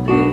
De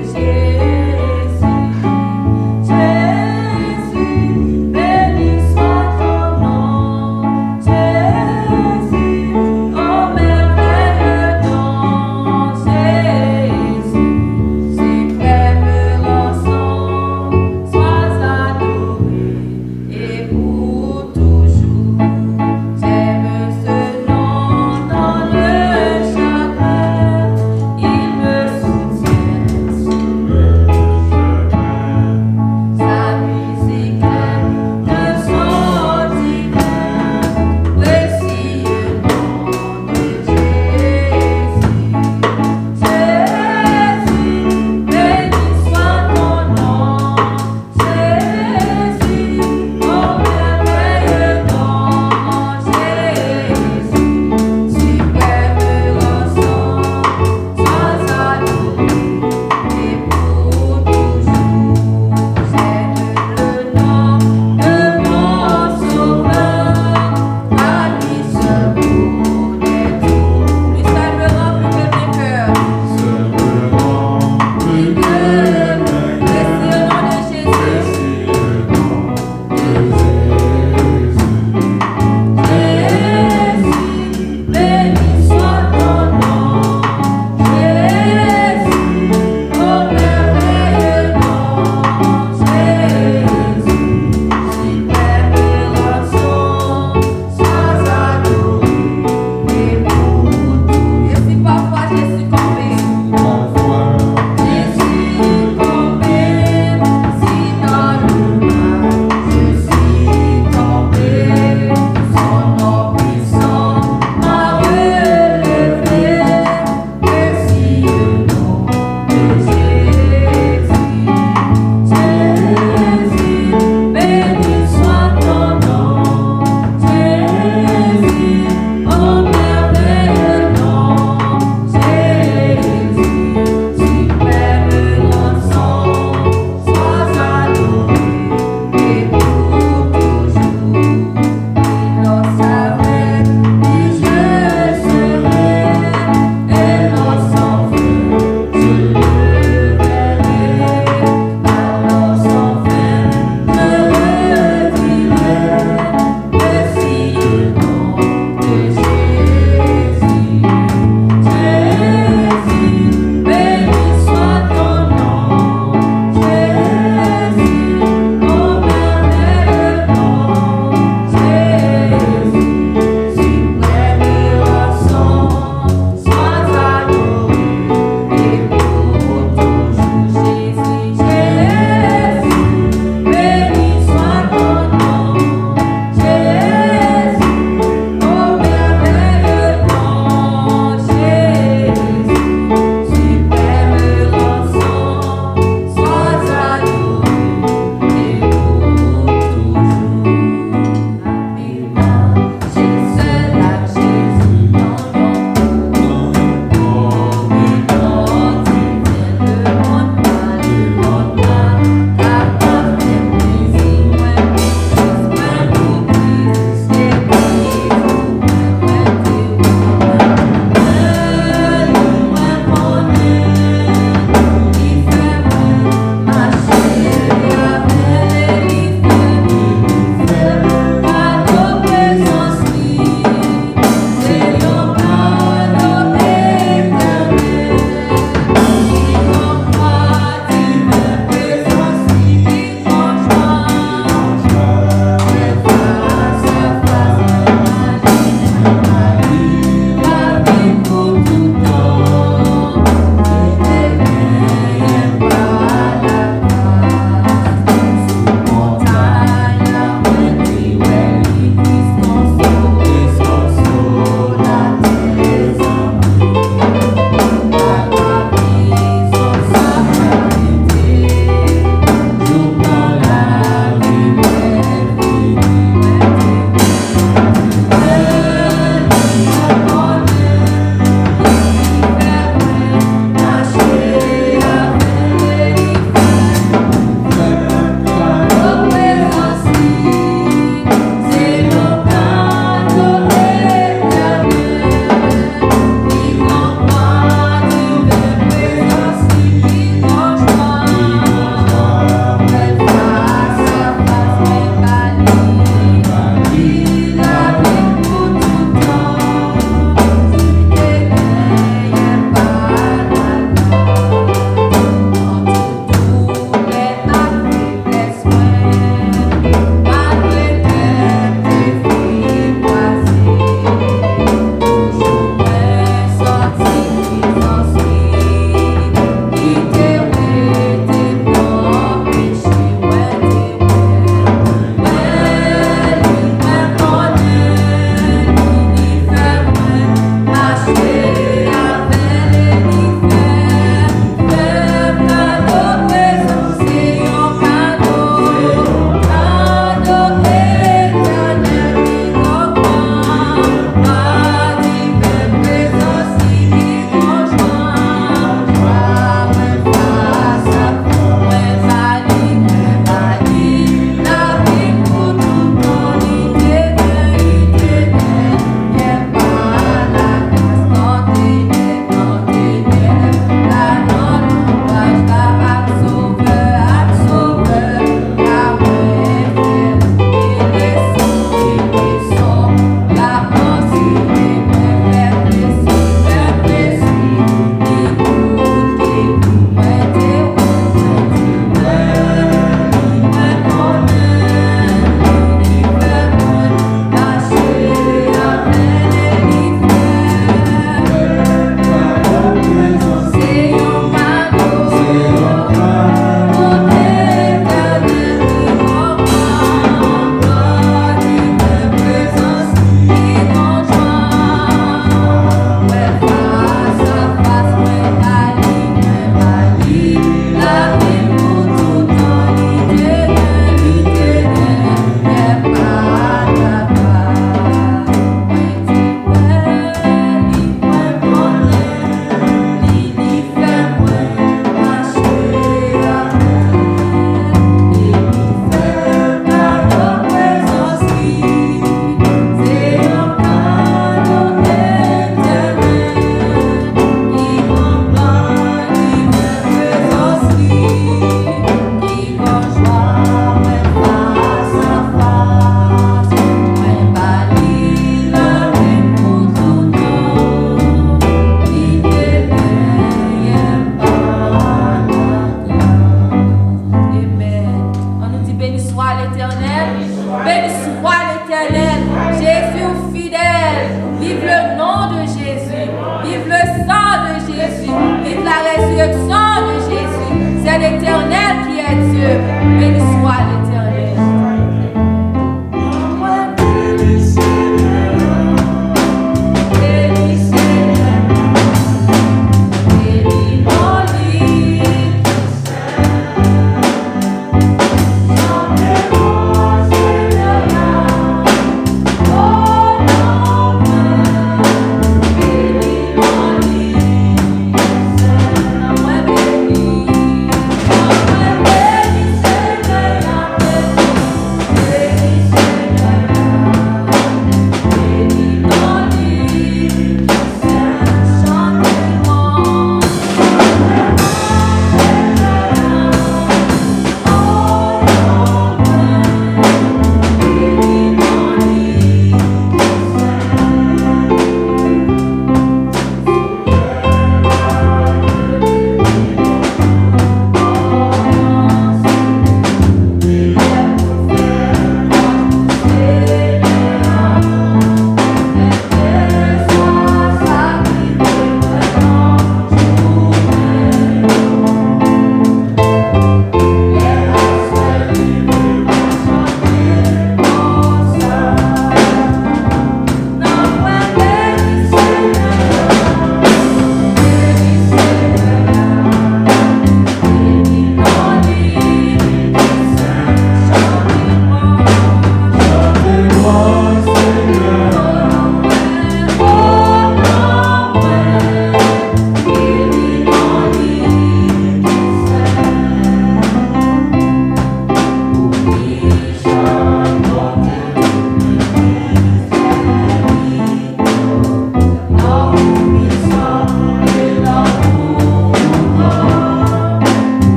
Béni soit l'Éternel.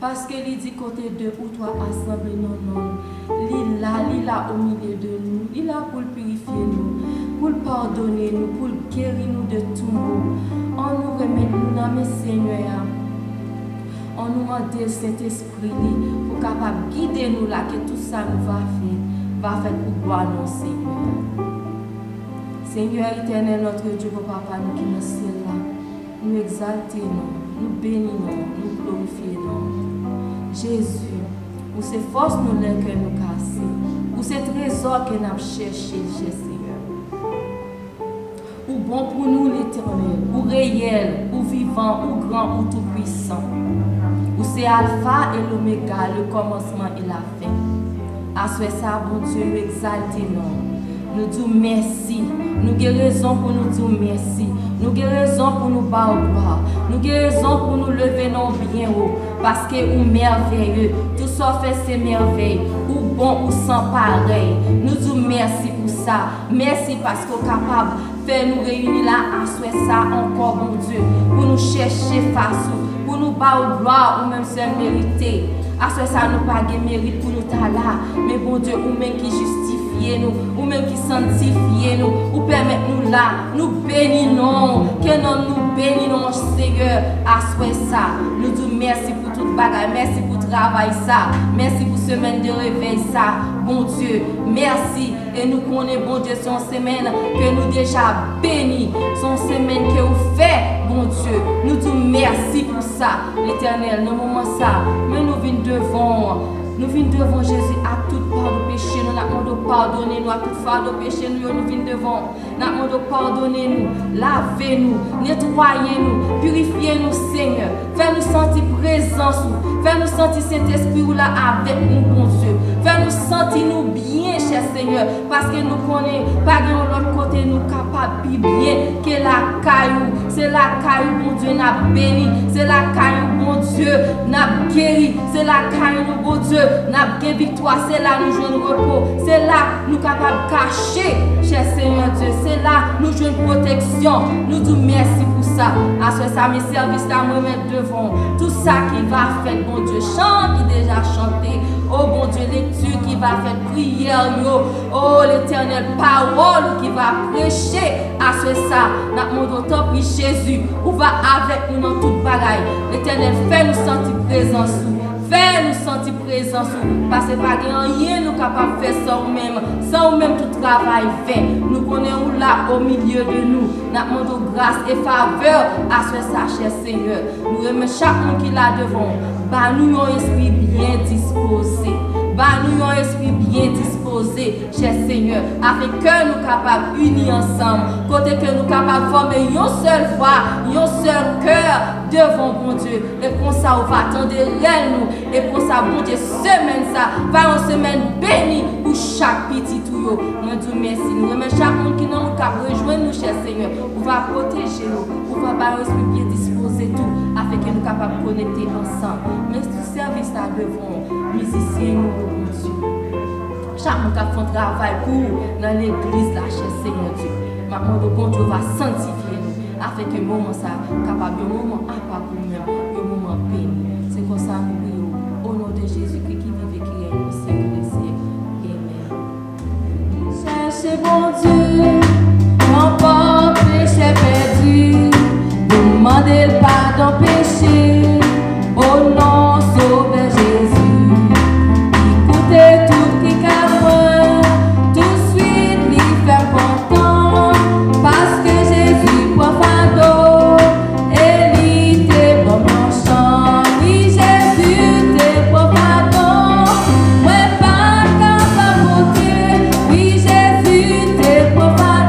Parce que il dit côté deux ou trois assemblés non non. Il est là au milieu de nous. Il est là pour purifier nous, pour pardonner nous, pour guérir nous de tout mot. On nous remet nous dans mes Seigneur. On nous demande le Saint-Esprit pour capable guider nous là que tout ça nous va faire pour gloire nous Seigneur. Seigneur éternel, notre Dieu, Papa, nous qui nous sommes là, nous exaltons, nous bénissons, nous glorifions. Jésus, pour ces forces nous les que nous casser, pour ces trésors que nous avons cherché, Seigneur. Ou bon pour nous l'éternel, ou réel, ou vivant, ou grand, ou tout puissant. Ou c'est Alpha et l'Oméga, le commencement et la fin. À ce ça, bon Dieu, nous exaltons. nous disons merci. Nous avons raison pour nous dire merci. Nous avons raison pour nous battre gloire. Nous avons raison pour nous lever nos bien haut. Parce que nous merveilleux. Tout ça fait c'est merveille. Ou bon ou sans pareil. Nous disons merci pour ça. Merci parce qu'on est capable de faire nous réunir là à souhait ça encore, bon Dieu. Pour nous chercher face. Pour nous battre gloire ou même seul mériter. À ce ça nous pas de mérite pour nous là. Mais bon Dieu, ou même qui justifie nous, ou même qui sanctifie nous, ou permet nous là, nous bénissons, que nous bénissons Seigneur, à ce ça. Nous disons merci pour toute bagarre, merci pour le travail ça, merci pour semaine de réveil ça, bon Dieu, merci. Et nous connaissons, bon Dieu, son semaine que nous déjà bénis, son semaine que vous faites, bon Dieu. Nous disons merci pour ça, l'Éternel, dans moment ça, mais nous venons devant Jésus à toute part de péché. Nous avons pardonner-nous à toute part de péché. Nous venons devant. Nous avons pardonner-nous, lavez-nous, nettoyez-nous, purifiez-nous, Seigneur. Fais-nous sentir présence. Fais-nous sentir cet esprit là avec nous, bon Dieu. Fais-nous sentir nous bien, cher Seigneur. Parce que nous connaissons pas de l'autre côté, nous capables de bien que la caillou. C'est la caillou, bon Dieu, n'a béni. C'est la caillou, bon Dieu, n'a guéri. C'est la caillou, bon Dieu, n'a gagné victoire. C'est là nous jouons repos. C'est là nous capables de cacher, cher Seigneur Dieu. C'est là nous jouons protection. Nous disons merci pour ça. À ce ça, mes services là, me mettre devant. Tout ça qui va faire, bon Dieu, chant qui déjà chanté. Oh bon Dieu, lecture qui va faire prière, yo. Oh l'Éternel, parole qui va prêcher. À ce ça, notre autant prie Jésus, ou va avec nous dans toute bagaille. L'Éternel, fais-nous sentir présence. Fais-nous sentir présence. Parce que pas rien nous capable de faire sans nous-mêmes tout travail fait. Nous connaissons là au milieu de nous. Nous demandons grâce et faveur à ce ça, cher Seigneur. Nous remercions chaque monde qui est là devant. Bah, nous avons un esprit bien disposé. Bah, nous avons un esprit bien disposé, cher Seigneur, afin que nous capables unir ensemble, côté que nous capables de former une seule voix, un seul cœur devant bon Dieu. Et pour ça, on va attendre nous. Et pour ça, bon Dieu, semaine ça, va une semaine bénie pour chaque petit tuyau. Nous disons merci. Nous remercions chaque monde qui nous a rejoint nous, cher Seigneur. On va protéger nous. On va avoir un esprit bien disposé tout, afin que nous soyons capables de connecter ensemble. Mais tout service là devant, musiciens, nous, bon Dieu. Chaque monde a fait un travail pour dans l'église, là, cher Seigneur Dieu. Maintenant, le bon Dieu va sanctifier nous, afin que le moment ça, capable de moment à part pour nous, le moment béni. C'est comme ça nous prions. Au nom de Jésus-Christ qui vive et qui règne au siècle des siècles. Amen. Cherchez bon Dieu, n'emporte péché perdu. Demandez le pardon péché. Au nom sauveur Jésus. Écoutez tout qui camoin. Tout de suite lui faire content. Parce que Jésus prend fardeau. Et lui te bon chant. Oui, Jésus te prend fardeau. Ouais, pas capable de monter. Oui, Jésus te prend fardeau.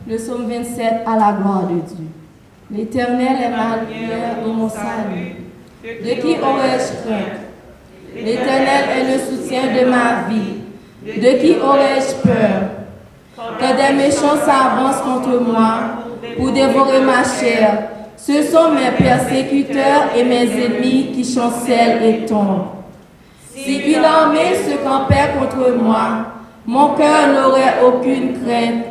Le psaume 27 à la gloire de Dieu. L'Éternel est ma lumière et mon salut. De qui aurais-je crainte? L'Éternel est le soutien de ma vie. De qui aurais-je peur? Quand des méchants s'avancent contre moi pour dévorer ma chair, ce sont mes persécuteurs et mes ennemis qui chancellent et tombent. Si une armée se campait contre moi, mon cœur n'aurait aucune crainte.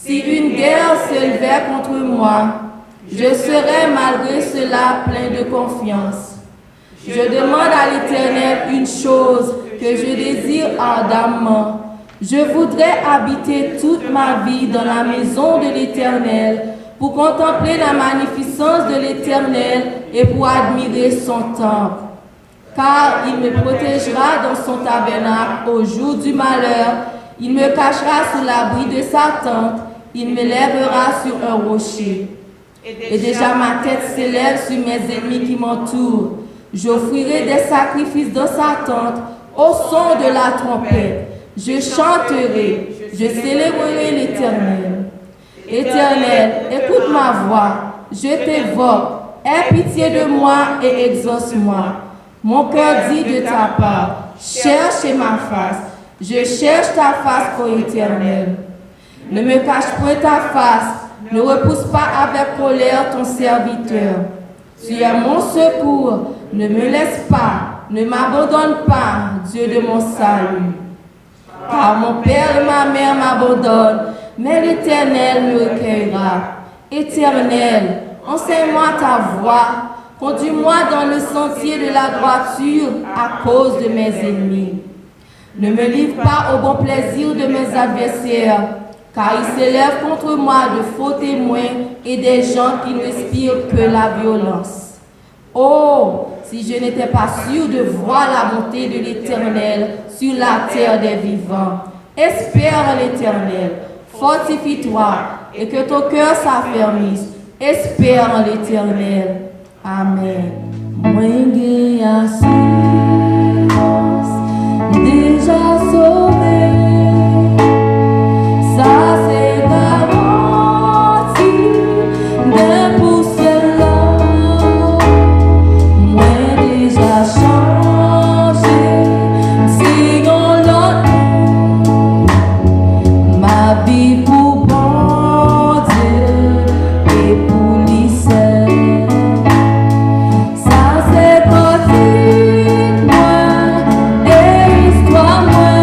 Si une guerre s'élevait contre moi, je serais malgré cela plein de confiance. Je demande à l'Éternel une chose que je désire ardemment. Je voudrais habiter toute ma vie dans la maison de l'Éternel pour contempler la magnificence de l'Éternel et pour admirer son temple. Car il me protégera dans son tabernacle au jour du malheur. Il me cachera sous l'abri de sa tente. Il me lèvera sur un rocher. Et déjà ma tête s'élève sur mes ennemis qui m'entourent. J'offrirai des sacrifices dans sa tente au son de la trompette. Je chanterai, je célébrerai l'Éternel. Éternel, écoute ma voix, je t'évoque. Aie pitié de moi et exauce-moi. Mon cœur dit de ta part, cherche ma face. Je cherche ta face, ô Éternel. Ne me cache point ta face, ne repousse pas avec colère ton serviteur. Tu es mon secours, ne me laisse pas, ne m'abandonne pas, Dieu de mon salut. Car mon père et ma mère m'abandonnent, mais l'Éternel me recueillera. Éternel, enseigne-moi ta voie, conduis-moi dans le sentier de la droiture à cause de mes ennemis. Ne me livre pas au bon plaisir de mes adversaires, car ils s'élèvent contre moi de faux témoins et des gens qui ne respirent que la violence. Oh, si je n'étais pas sûr de voir la bonté de l'Éternel sur la terre des vivants. Espère en l'Éternel, fortifie-toi et que ton cœur s'affermisse. Espère en l'Éternel. Amen. Moi, j'ai assurance, déjà sauvé. Ça, c'est garanti. Mais pour cela, moi, déjà changé. Sinon l'autre, ma vie pour bon Dieu et pour l'Israël. Ça, c'est pratique, moi, et histoire, moi.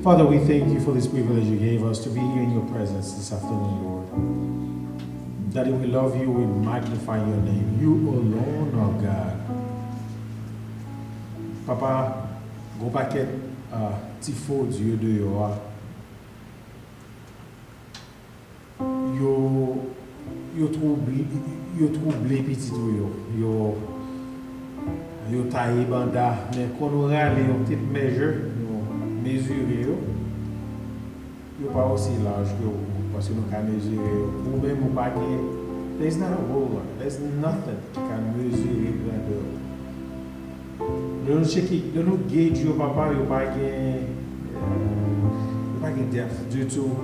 Father, we thank you for this privilege you gave us to be here in your presence this afternoon, Lord. Daddy, we love you, we magnify your name. You alone are God. Papa, go paquet tifo Dieu de yo. Yo troublé petit yo taillé banda, mais quand on râle une petite mesurer yo pas aussi large que vous parce que nous can mesurer ou même ou pas there's not a ruler, there's nothing qui can mesurer grandeur. Nous checker, nous gauge yo papa yo pas gain depth du tout,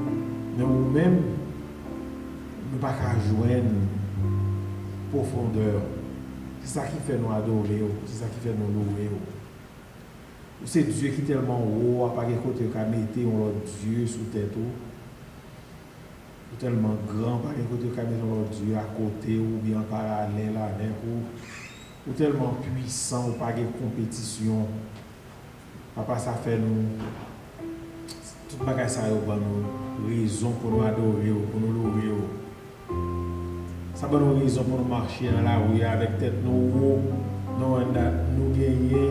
mais ou même nous pas qu'à joindre profondeur. C'est ça qui fait nous adorer, c'est ça qui fait nous louer. C'est Dieu qui est tellement haut, à part côté qu'a mettre un autre Dieu sous tête ou tellement grand, par côté qu'a mettre un autre Dieu à côté ou bien en parallèle avec ou tellement puissant ou pas de compétition. Papa, ça fait nous tout bagage ça yo ban nous raison pour nous adorer, pour nous louer. Ça donne une raison pour nous marcher dans la rue avec tête nous gagner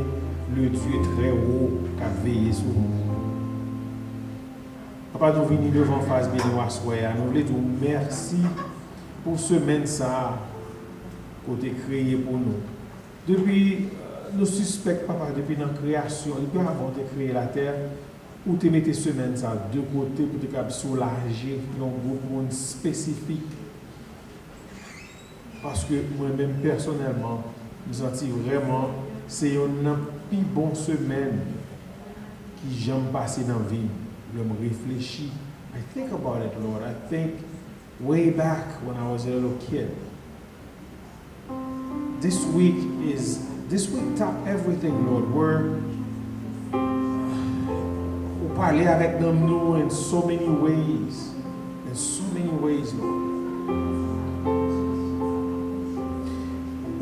le Dieu très haut qui a veillé sur nous. Papa, nous venons devant face bien nous asseoir. Nous voulons dire merci pour ce semaine ça que tu as créé pour nous. Depuis nous suspectons, papa, depuis la création, depuis avant de créer la terre, où tu mettais semaine ça de côté pour te soulager un groupe spécifique. Parce que moi-même, personnellement, je me sens vraiment, c'est une plus bonne semaine qui j'aime passer dans la vie. Je me réfléchis. I think about it, Lord. I think way back when I was a little kid. This week top everything, Lord. We're parler avec nous in so many ways. In so many ways, Lord.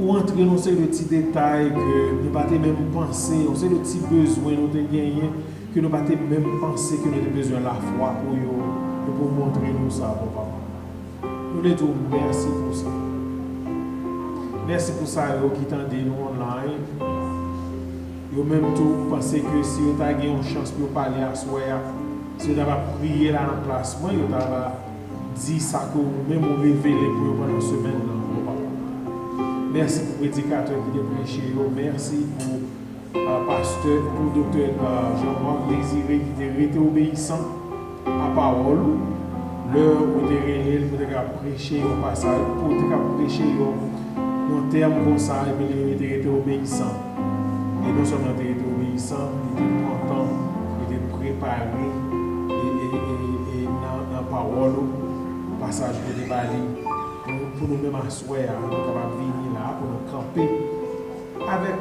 Ou entrer dans ces petits détails que nous pas même penser, on sait les petits besoins nous avons gagné que nous pas même penser que nous avons besoin de la foi pour montrer nous ça, papa. Nous les disons merci pour ça. Merci pour ça qui t'entendent nous online. Yo même tout penser que si vous avez une chance pour parler à soi, si vous avez prié là dans la place, moi vous avez dit ça que vous même vous révélez pour pendant la semaine là. Merci pour le prédicateur qui a prêché. Merci pour le pasteur, pour le docteur Jean-Marc Désiré qui a été obéissant à la parole. L'heure où il a prêché au passage, pour prêcher un terme comme ça, et puis il a été obéissant. Et non seulement il a été obéissant, il était content, il était préparé et dans la parole, le passage que il a parlé. Pour nous-mêmes asseoir, nous sommes capables de venir là, pour nous camper avec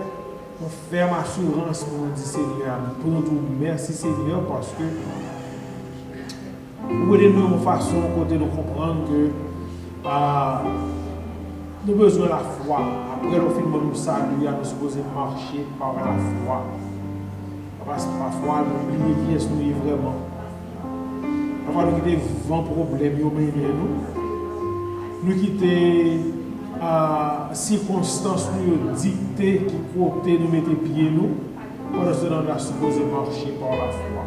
une ferme assurance pour nous dire Seigneur, pour nous dire merci Seigneur, parce que vous voulez nous une façon de nous comprendre que nous avons besoin de la foi. Après le film de nous saluer, nous sommes supposés marcher par la foi. Parce que parfois, nous oublions qui est-ce que nous sommes vraiment. Parfois, nous avons des vents problèmes, nous nous. Nous quitter circonstances nous dictées qui côté nous mettre pieds nous pendant ce temps nous supposé marcher par la foi.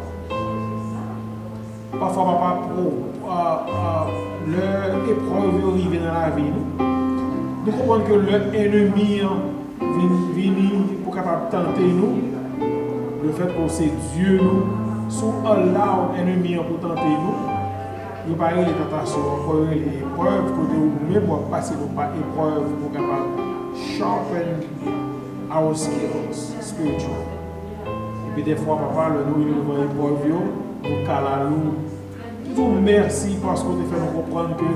Parfois papa l'épreuve arrive dans la vie nous comprenons que l'ennemi vient pour capable tenter nous. Le fait que c'est Dieu nous sous allow l'ennemi pour tenter nous. Nous parlons des tentations, les épreuves, côté où même passer par épreuves pour capable sharpen our skills spiritual. Et puis des fois, papa, nous devant l'épreuve, nous calalou. Toujours merci parce qu'on te fait nous comprendre que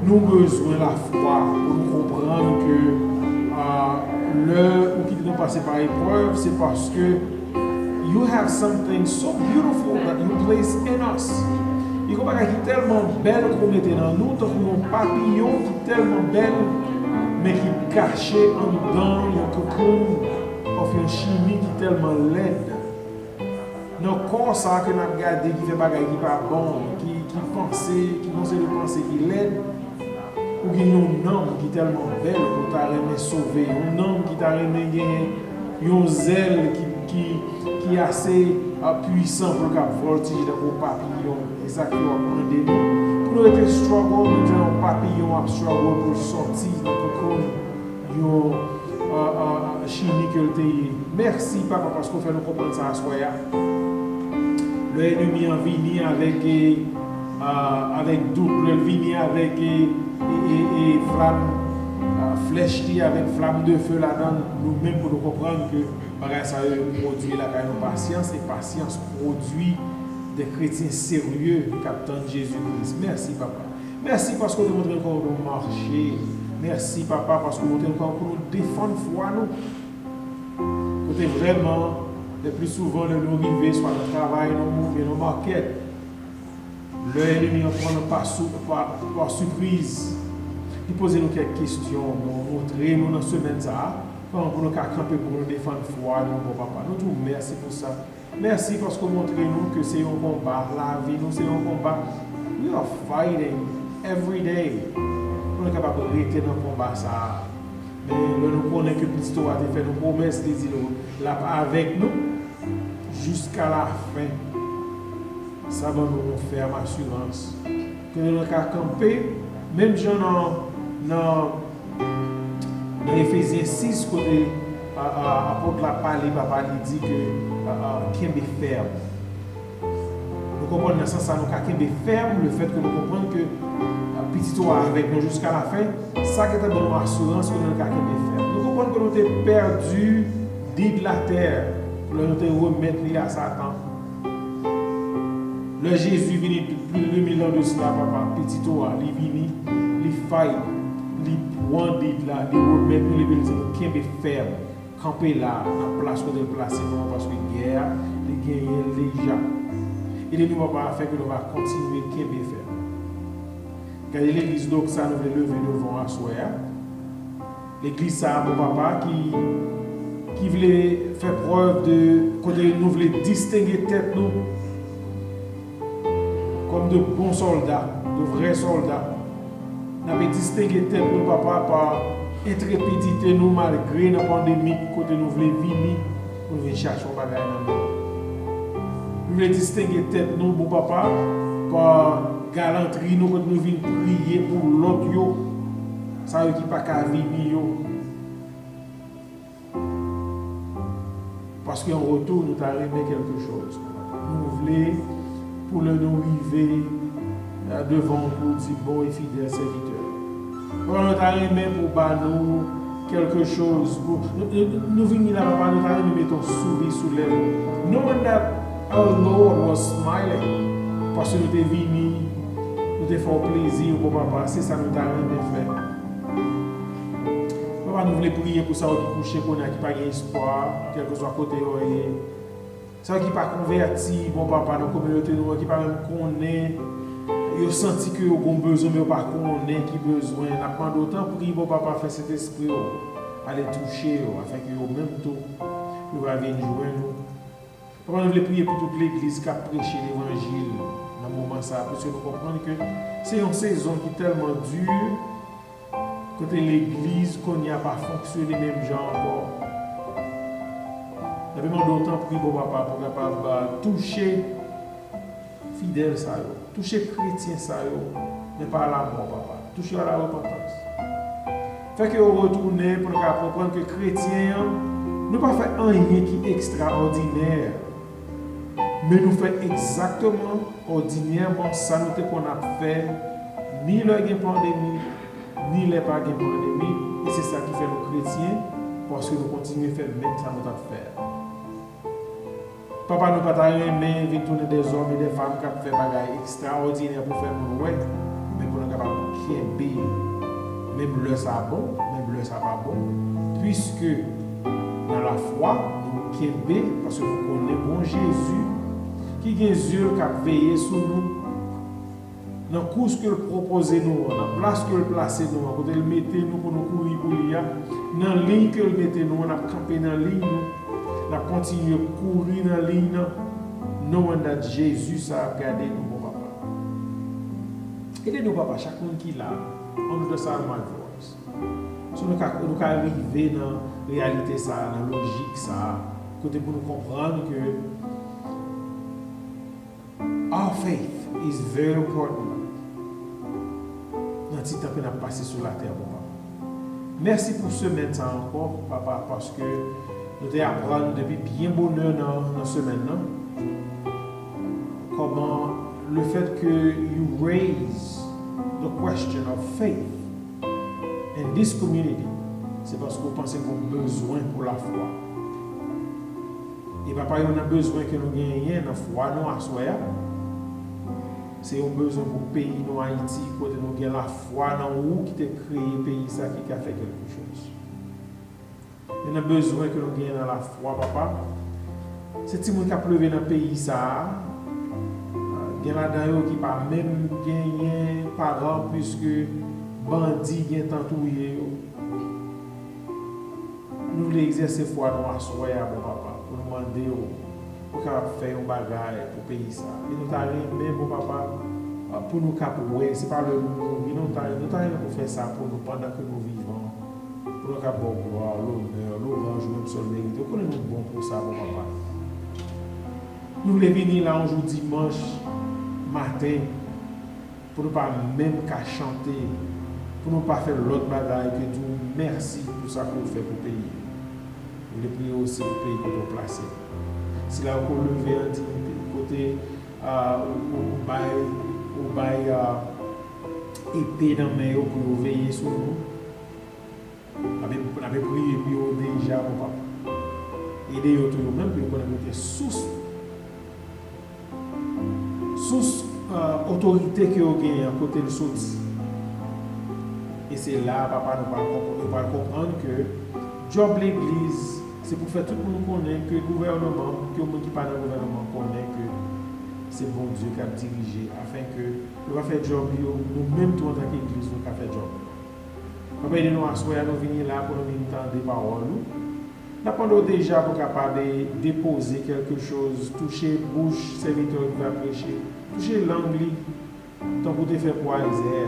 nous avons besoin de la foi pour nous comprendre que l'heure où nous passons par l'épreuve, c'est parce que you have something so beautiful that you place in us. Il y a quelque chose qui est tellement belle qu'on met dans nous, tant qu'on papillon qui est tellement belle, mais qui est caché en dedans, il y a un cocoon, une chimie qui est tellement laide. Dans le corps ça que nous avons regardé, qui fait des choses qui pas bon, qui pense de penser qui l'aide, ou qui a un homme qui est tellement belle pour t'a aimé sauver, un homme qui t'a aimé gagner, un zèle qui est assez puissant pour qu'il voltige dans vos papillons, et ça qui va prendre nous. Pour nous être struggle, nous avons un papillon à struggle pour sortir, pour qu'on chimie que le merci papa parce qu'on fait nous comprendre ça à soi. L'ennemi en vini avec double, le vini avec flamme flèche avec flamme de feu là-dedans, nous-mêmes pour nous comprendre que ça produit la patience et patience produit des chrétiens sérieux qui attendent Jésus-Christ. Merci papa. Merci parce que nous montrez encore nous marcher. Merci papa parce que nous montrez encore pour nous défendre foi nous. Côté vraiment le plus souvent le nous arriver soit dans le travail, nos marquettes. L'ennemi en prend par surprise. Il pose nous quelques questions, nous montrer nous dans ce semaine ça, pour nous camper pour nous défendre foi nous papa. Nous tout merci pour ça. Merci parce que vous montrez nous que c'est un combat, la vie nous c'est un combat. We are fighting every day. Nous sommes capables de rester dans le combat ça. Mais nous connaissons que Christ a fait nos promesses, là avec nous jusqu'à la fin. Ça va nous faire assurance. Que nous sommes camper, même gens dans Éphésiens 6, côté apôtre la parlé, papa il dit que Kembe ferme. Nous comprenons dans ce sens, nous Kembe ferme, le fait que nous comprenons que petit toi avec nous jusqu'à la fin, ça qui est dans nos assurances que nous Kembe ferme. Nous comprenons que nous sommes perdus dit de la terre, pour nous remettre à Satan. Le Jésus venu depuis 2000 ans de cela, papa, petit toi, il vient, il faille, il prend dit là, il remet nous les bénédictions, Kembe ferme. Camper là, dans la place où nous placer parce que guerre, les guerres déjà. Et nous ne va pas faire que nous va continuer à faire. Car l'église donc ça nous veut lever devant à soi. L'église ça mon papa qui voulait faire preuve de côté nous voulait distinguer tête nous comme de bons soldats, de vrais soldats. Nous avons distingué tête nous papa par intrépidité nous malgré la pandémie côté nous voulons venir pour venir chercher un bagage dans nous. Nous voulons distinguer tête nous bon papa par galanterie nous quand nous venons prier pour l'autre yo ça veut qui pas qu'à venir yo parce qu'en retour nous t'a remis quelque chose. Nous voulons pour le nous arriver devant pour dire bon et fidèle serviteur. Nous avons pour nous quelque chose. Nous venons là, papa, nous avons mis ton sourire sous les lèvres. Knowing that our Lord was smiling. Parce que nous sommes venus, nous avons fait plaisir pour papa. C'est ça que nous avons fait. Papa, nous voulons prier pour ça qui couche, qui n'a pas d'espoir, quel que soit côté. Ça qui n'est pas converti, bon papa, dans la communauté, qui n'est pas même connaît. Ils ont senti que ont besoin, mais pas qu'on ait qui besoin. On a pas d'autant pour qu'ils ne vont pas faire cet esprit, aller toucher, afin qu'ils au même temps, ils vont venir jouer nous. Papa, nous voulons prier pour toute l'église qui a prêché l'évangile dans ce moment ça, parce que nous comprenons que c'est une saison qui est tellement dure, côté l'église, qu'on n'y a pas fonctionné même genre encore. Nous avons d'autant pour qu'ils ne vont pas toucher fidèle ça. Toucher chrétien ça mais pas à la mort papa, toucher à la repentance. Fait que vous retournez pour comprendre que chrétien nous pas fait rien qui est extraordinaire, mais nous fait exactement ordinairement ça nous qu'on a fait ni le pandémie ni les pas de pandémie et c'est ça qui fait nos chrétiens parce que nous continuons à faire même ça nous a fait. Papa nous pas aimer venir tourner des hommes et des femmes qui ont fait des choses extraordinaires pour faire mon ouais, mais pour nous capables de bien, même le ça bon, même le ça pas bon, puisque dans la foi nous bien parce que nous connaissons bon Jésus qui a des yeux qui a veillé sur nous, dans la course que propose nous, dans la place que place nous, quand il mettait nous pour nous courir pour l'IA, dans la ligne que mettait nous, on a campé dans la ligne. On a continué à courir dans la ligne knowing that Jésus a regardé nous, mon papa. Aidez-nous, papa, chaque monde qui est là, on nous ça my voice. Si nous pouvons arriver dans la réalité, ça, dans la logique, ça, côté pour nous comprendre que our faith is very important dans le temps que nous avons passé sur la terre, mon papa. Merci pour ce matin encore, papa, parce que nous devons apprendre depuis bien bonheur dans ce semaine, comment le fait que you raise the question of faith in this community, c'est parce que vous pensez qu'on a besoin pour la foi. Et papa, on a besoin que nous gagnions la foi, nous, à soi. C'est un besoin pour le pays, nous, Haïti, quand nous avons la foi dans où qui a créé le pays, ça qui a fait quelque chose. On a besoin que nous gagnions dans la foi, papa. C'est tout le monde qui a pleuvé dans le pays, ça. Il y a là-dedans qui pas même gagné parents puisque bandits viennent t'entourer. Nous voulons exercer foi dans la foi, mon papa, pour nous demander pour faire un bagage pour le pays. Et nous t'arrivons même, mon papa, pour nous capouer. Ce n'est pas le nous. Nous t'arrivons pour faire ça pour nous pendant que nous vivons. Pour nous capouer gloire, l'honneur, l'orange, même sur le mérite. Nous sommes bons pour ça, mon papa. Nous voulons venir là un jour dimanche matin pour ne pas même qu'à chanter, pour ne pas faire l'autre bagaille que Dieu merci pour ça qu'on fait pour le pays. Nous voulons prier aussi pour le pays que nous placer. Si là on lever en dignité, côté au bail épée dans mes mains pour veiller sur nous. On avait prié puis déjà mon papa. Aider autour même puis on a sous autorité que vous avez à côté de sorti. Et c'est là, papa, nous va comprendre que job l'église, c'est pour faire tout le monde connaître que le gouvernement, que le monde qui parle dans le gouvernement connaît que c'est bon Dieu qui a dirigé afin que nous va faire job, nous-mêmes, tout en tant qu'église, nous avons fait job. Papa, nous nous venir là pour nous entendre des paroles. Nous avons déjà pour capable de déposer quelque chose, toucher bouche, serviteur qui va prêcher. Toucher l'anglais, tant pour te faire poiser,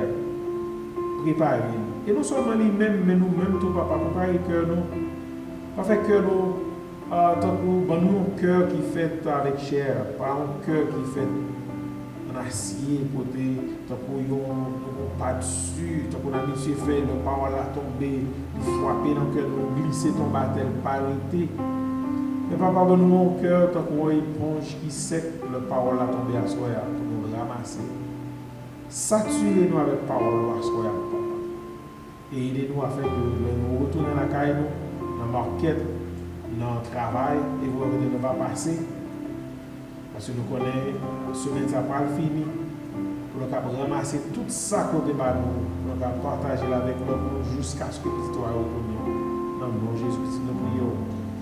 préparer. Et non seulement lui-même, mais nous-mêmes, tout papa, préparer le cœur, nous. Pas faire cœur, nous, tant pour un cœur qui fait avec chair, pas un cœur qui fait en acier, tant pour un pas dessus, tant pour un monsieur fait le parole à tomber, frapper dans le cœur, nous glisser, tomber à tel, pas arrêter. Mais papa, nous mon cœur, tant qu'on éponge qui sec, le parole a tombé à soi, pour nous ramasser. Saturez-nous avec parole à soi, papa. Et aidez-nous à faire que nous retournions à la caille, dans la marquette, dans le travail, et vous ne va pas passer. Parce que nous connaissons, semaine ça pas fini. Pour nous ramasser tout ça côté de nous, pour nous partager avec nous jusqu'à ce que l'histoire retourne. Dans le nom de Jésus-Christ, nous prions.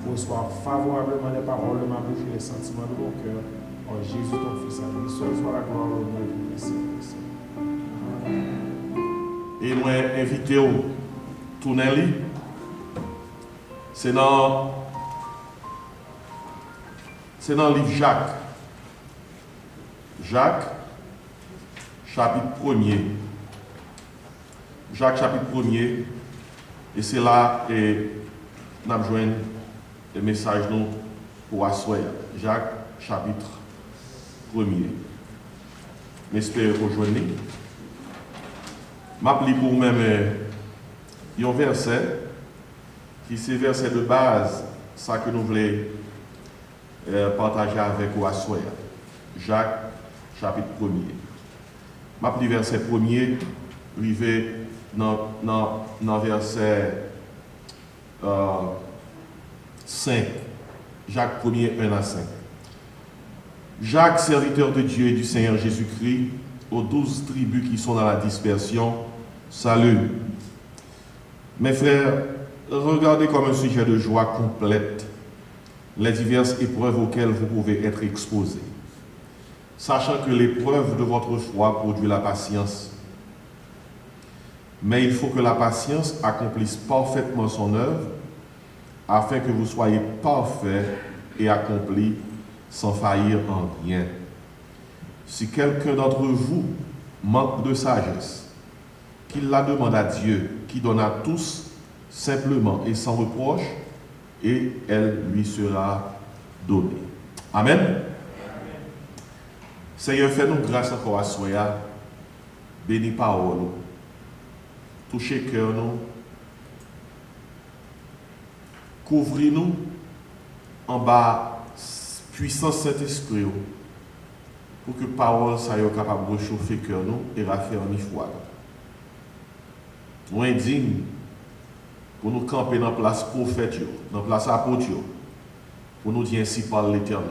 Reçois favorablement les paroles de ma bouche et les sentiments de mon cœur. En Jésus, ton Fils, à lui seul soit la gloire, l'honneur et le Saint-Esprit. Et moi, invité au tourner, c'est dans le livre Jacques. Jacques, chapitre 1er. Jacques, chapitre 1er. Et c'est là que nous avons joint le message nous pour asseoir. Jacques, chapitre 1er. J'espère rejoindre. Je vais pour vous-même un verset qui c'est verset de base, ça que nous voulons partager avec vous asseoir. Jacques, chapitre 1er. Je vais verset 1er, arrivé dans verset 5. Jacques 1er, 1 à 5. Jacques, serviteur de Dieu et du Seigneur Jésus-Christ, aux 12 tribus qui sont dans la dispersion, salut. Mes frères, regardez comme un sujet de joie complète les diverses épreuves auxquelles vous pouvez être exposés, sachant que l'épreuve de votre foi produit la patience. Mais il faut que la patience accomplisse parfaitement son œuvre, afin que vous soyez parfaits et accomplis, sans faillir en rien. Si quelqu'un d'entre vous manque de sagesse, qu'il la demande à Dieu, qui donne à tous simplement et sans reproche, et elle lui sera donnée. Amen. Seigneur, fais-nous grâce encore à Soya. Bénis parole, touchez cœur nous, couvrez-nous en bas puissant Saint-Esprit pour que parole soit capable de réchauffer cœur nous et raffermir foi. Nous indignes pour nous camper dans la place prophète, dans la place apôtre, pour nous dire ainsi par l'Éternel.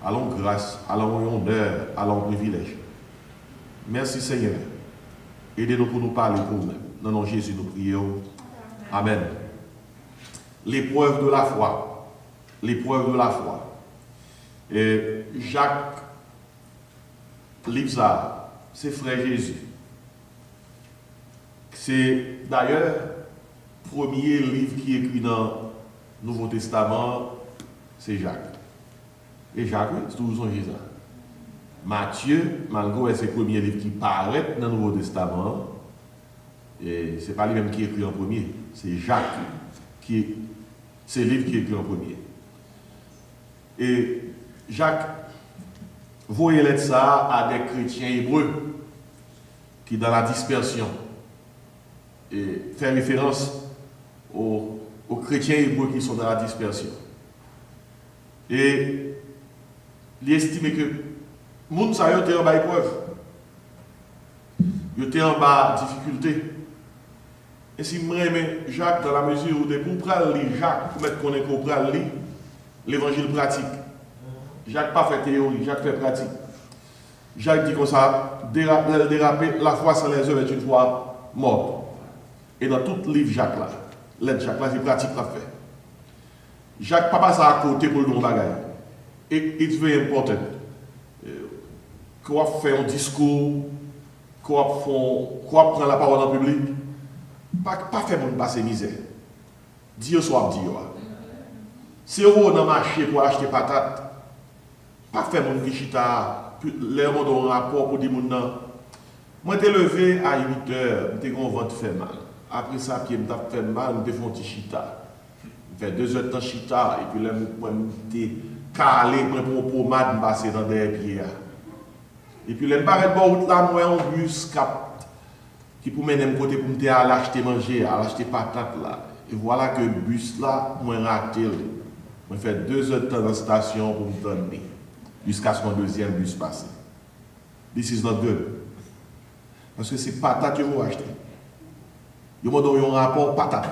Allons grâce, allons honneur, allons privilège. Merci Seigneur. Aidez-nous pour nous parler pour nous-mêmes. Dans le nom de Jésus, nous prions. Amen. L'épreuve de la foi. L'épreuve de la foi. Et Jacques Livza, c'est frère Jésus. C'est d'ailleurs le premier livre qui est écrit dans le Nouveau Testament, c'est Jacques. Et Jacques, c'est toujours son Jésus. Matthieu, malgré c'est le premier livre qui paraît dans le Nouveau Testament, et ce n'est pas lui-même qui écrit en premier, c'est Jacques c'est le livre qui écrit en premier. Et Jacques, voyez ça à des chrétiens hébreux qui, dans la dispersion, et fait référence aux chrétiens hébreux qui sont dans la dispersion. Et il estime que les gens étaient en bas épreuve, ils étaient en bas difficulté. Et si je remets Jacques dans la mesure où pour prendre Jacques, pour mettre qu'on est pour prendre l'évangile pratique. Jacques pas fait théorie, Jacques fait pratique. Jacques dit comme ça, déraper, la foi sans les œuvres est une foi morte. Et dans tout le livre Jacques là, l'aide Jacques là, c'est pratique la fait. Jacques pas passe à côté pour le don bagaille. Et it's very important. Qu'on fait un discours, qu'on prend la parole en public, pas faire mon passer misère. Dieu soit Dieu. Si vous dans le marché pour acheter patates, pas faire mon kichita, les gens ont un rapport pour dire non. Moi, je suis levé à 8 heures, je suis ventre fait mal. Après ça, je me fait mal, je me fais un petit chita. Je fais 2 heures de temps chita, et puis là, je me calé pour une pommade, je passe dans des pieds. Et puis, je me barre de route là, moi, un bus qui pour mener de côté pour me aller acheter manger, aller acheter patates là. Et voilà que le bus là, moi, raté. Je fais 2 heures de temps dans la station pour me donner, jusqu'à ce que mon deuxième bus passe. This is not good. Parce que c'est patate que vous achetez. Vous m'ont donné un rapport patate.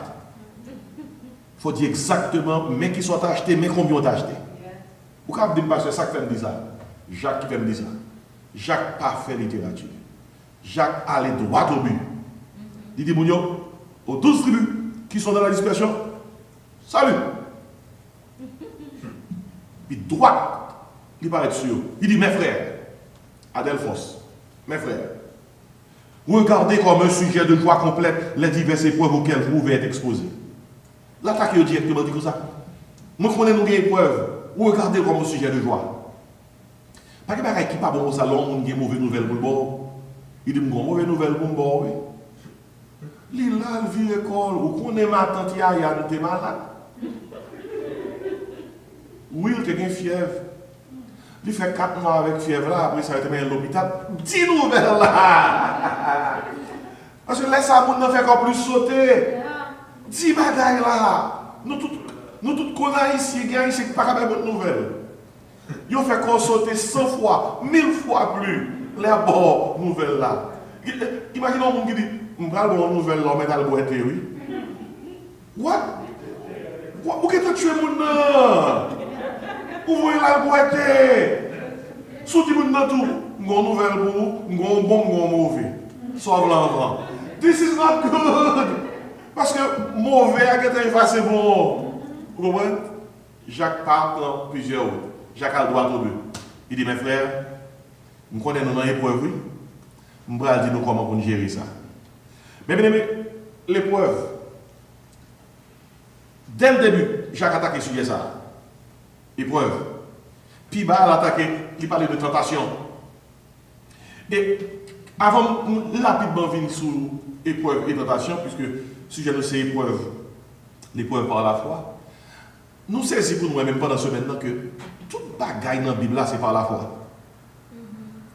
Il faut dire exactement, mais qui sont achetés, mais combien on a acheté. Vous pouvez me dire, c'est ça qui fait me dire ça. Jacques qui fait me dire ça. Jacques pas fait littérature. Jacques allait droit au but. Il dit, Mounio, aux 12 tribus qui sont dans la dispersion, salut. Puis droit, il paraît sûr. Il dit, mes frères, à Delphos, mes frères, regardez comme un sujet de joie complète les diverses épreuves auxquelles vous pouvez être exposés. L'attaque est directement dit comme ça. Moi, je connais nos épreuves. Regardez comme un sujet de joie. Pas que pareil qui pas bon au salon, on a une mauvaise nouvelle pour le bord. Il dit, une mauvaise nouvelle pour le bord, oui. Il a le vieux école, ou qu'on est ma tante Yaya, nous t'es malade. Oui, il a une fièvre. Il fait 4 mois avec fièvre là, après ça a été mis à l'hôpital. 10 nouvelles là! Parce que là, ça ne fait encore plus sauter. 10 bagailles là! Nous tous connaissons ici, il y a ici qui pas de bonne nouvelle. Ils ont fait encore sauter 100 fois, 1000 fois plus les bonnes nouvelles là. Imaginez un monde qui dit, je vais prendre une nouvelle là, mais je vais le boire, oui. What? Pourquoi tu as tué mon nom? Vous voyez là le boîte. Si tu me tout, une nouvelle pour vous, une bon, une mauvais. Sauve l'enfant. This is not good. Parce que mauvais a été effacé bon. Vous comprenez? Jacques part dans plusieurs routes. Jacques a le droit au but. Il dit, mes frères, nous connaissons dans l'épreuve, oui. Nous allons dire comment on gérer ça. Mais bien aimé, l'épreuve. Dès le début, Jacques a attaqué sur ça. Épreuve. puis bah, l'attaquer, il parlait de tentation. Et avant, rapidement venir sous épreuve et tentation, puisque si je ne sais épreuve, l'épreuve par la foi, nous saisissons pour nous-mêmes pendant ce maintenant que toute bagaille dans la Bible, c'est par la foi.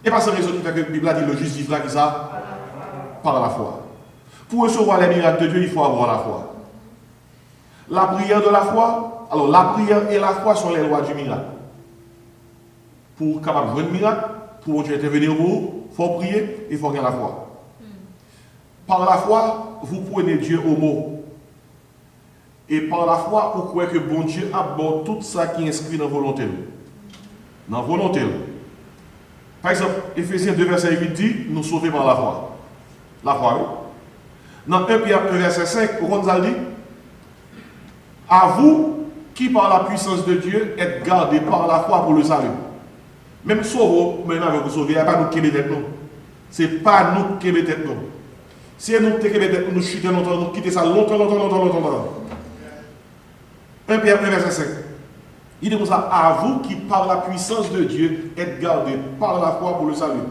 Et pas sans raison qui fait que la Bible a dit le juste vivra qui ça par la foi. Pour recevoir les miracles de Dieu, il faut avoir la foi. La prière de la foi, alors la prière et la foi sont les lois du miracle. Pour capable de jouer le miracle, pour Dieu intervenir pour vous, il faut prier, il faut avoir la foi. Par la foi, vous prenez Dieu au mot. Et par la foi, vous croyez que bon Dieu aborde tout ça qui est inscrit dans la volonté. Dans la volonté. Par exemple, Ephésiens 2, verset 8 dit, nous sauvons par la foi. La foi, oui. Dans 1 Pierre 1, verset 5, on nous a dit, à vous qui par la puissance de Dieu êtes gardés par la foi pour le salut. Même sauver, maintenant vous sauver, il n'y a pas nous qui mettons nous. Ce n'est pas nous qui mettons nous. Si nous qui mettons nous chutons longtemps, nous quittons ça longtemps. 1 Pierre 1, verset 5. Il dit comme ça, à vous qui par la puissance de Dieu êtes gardés par la foi pour le salut.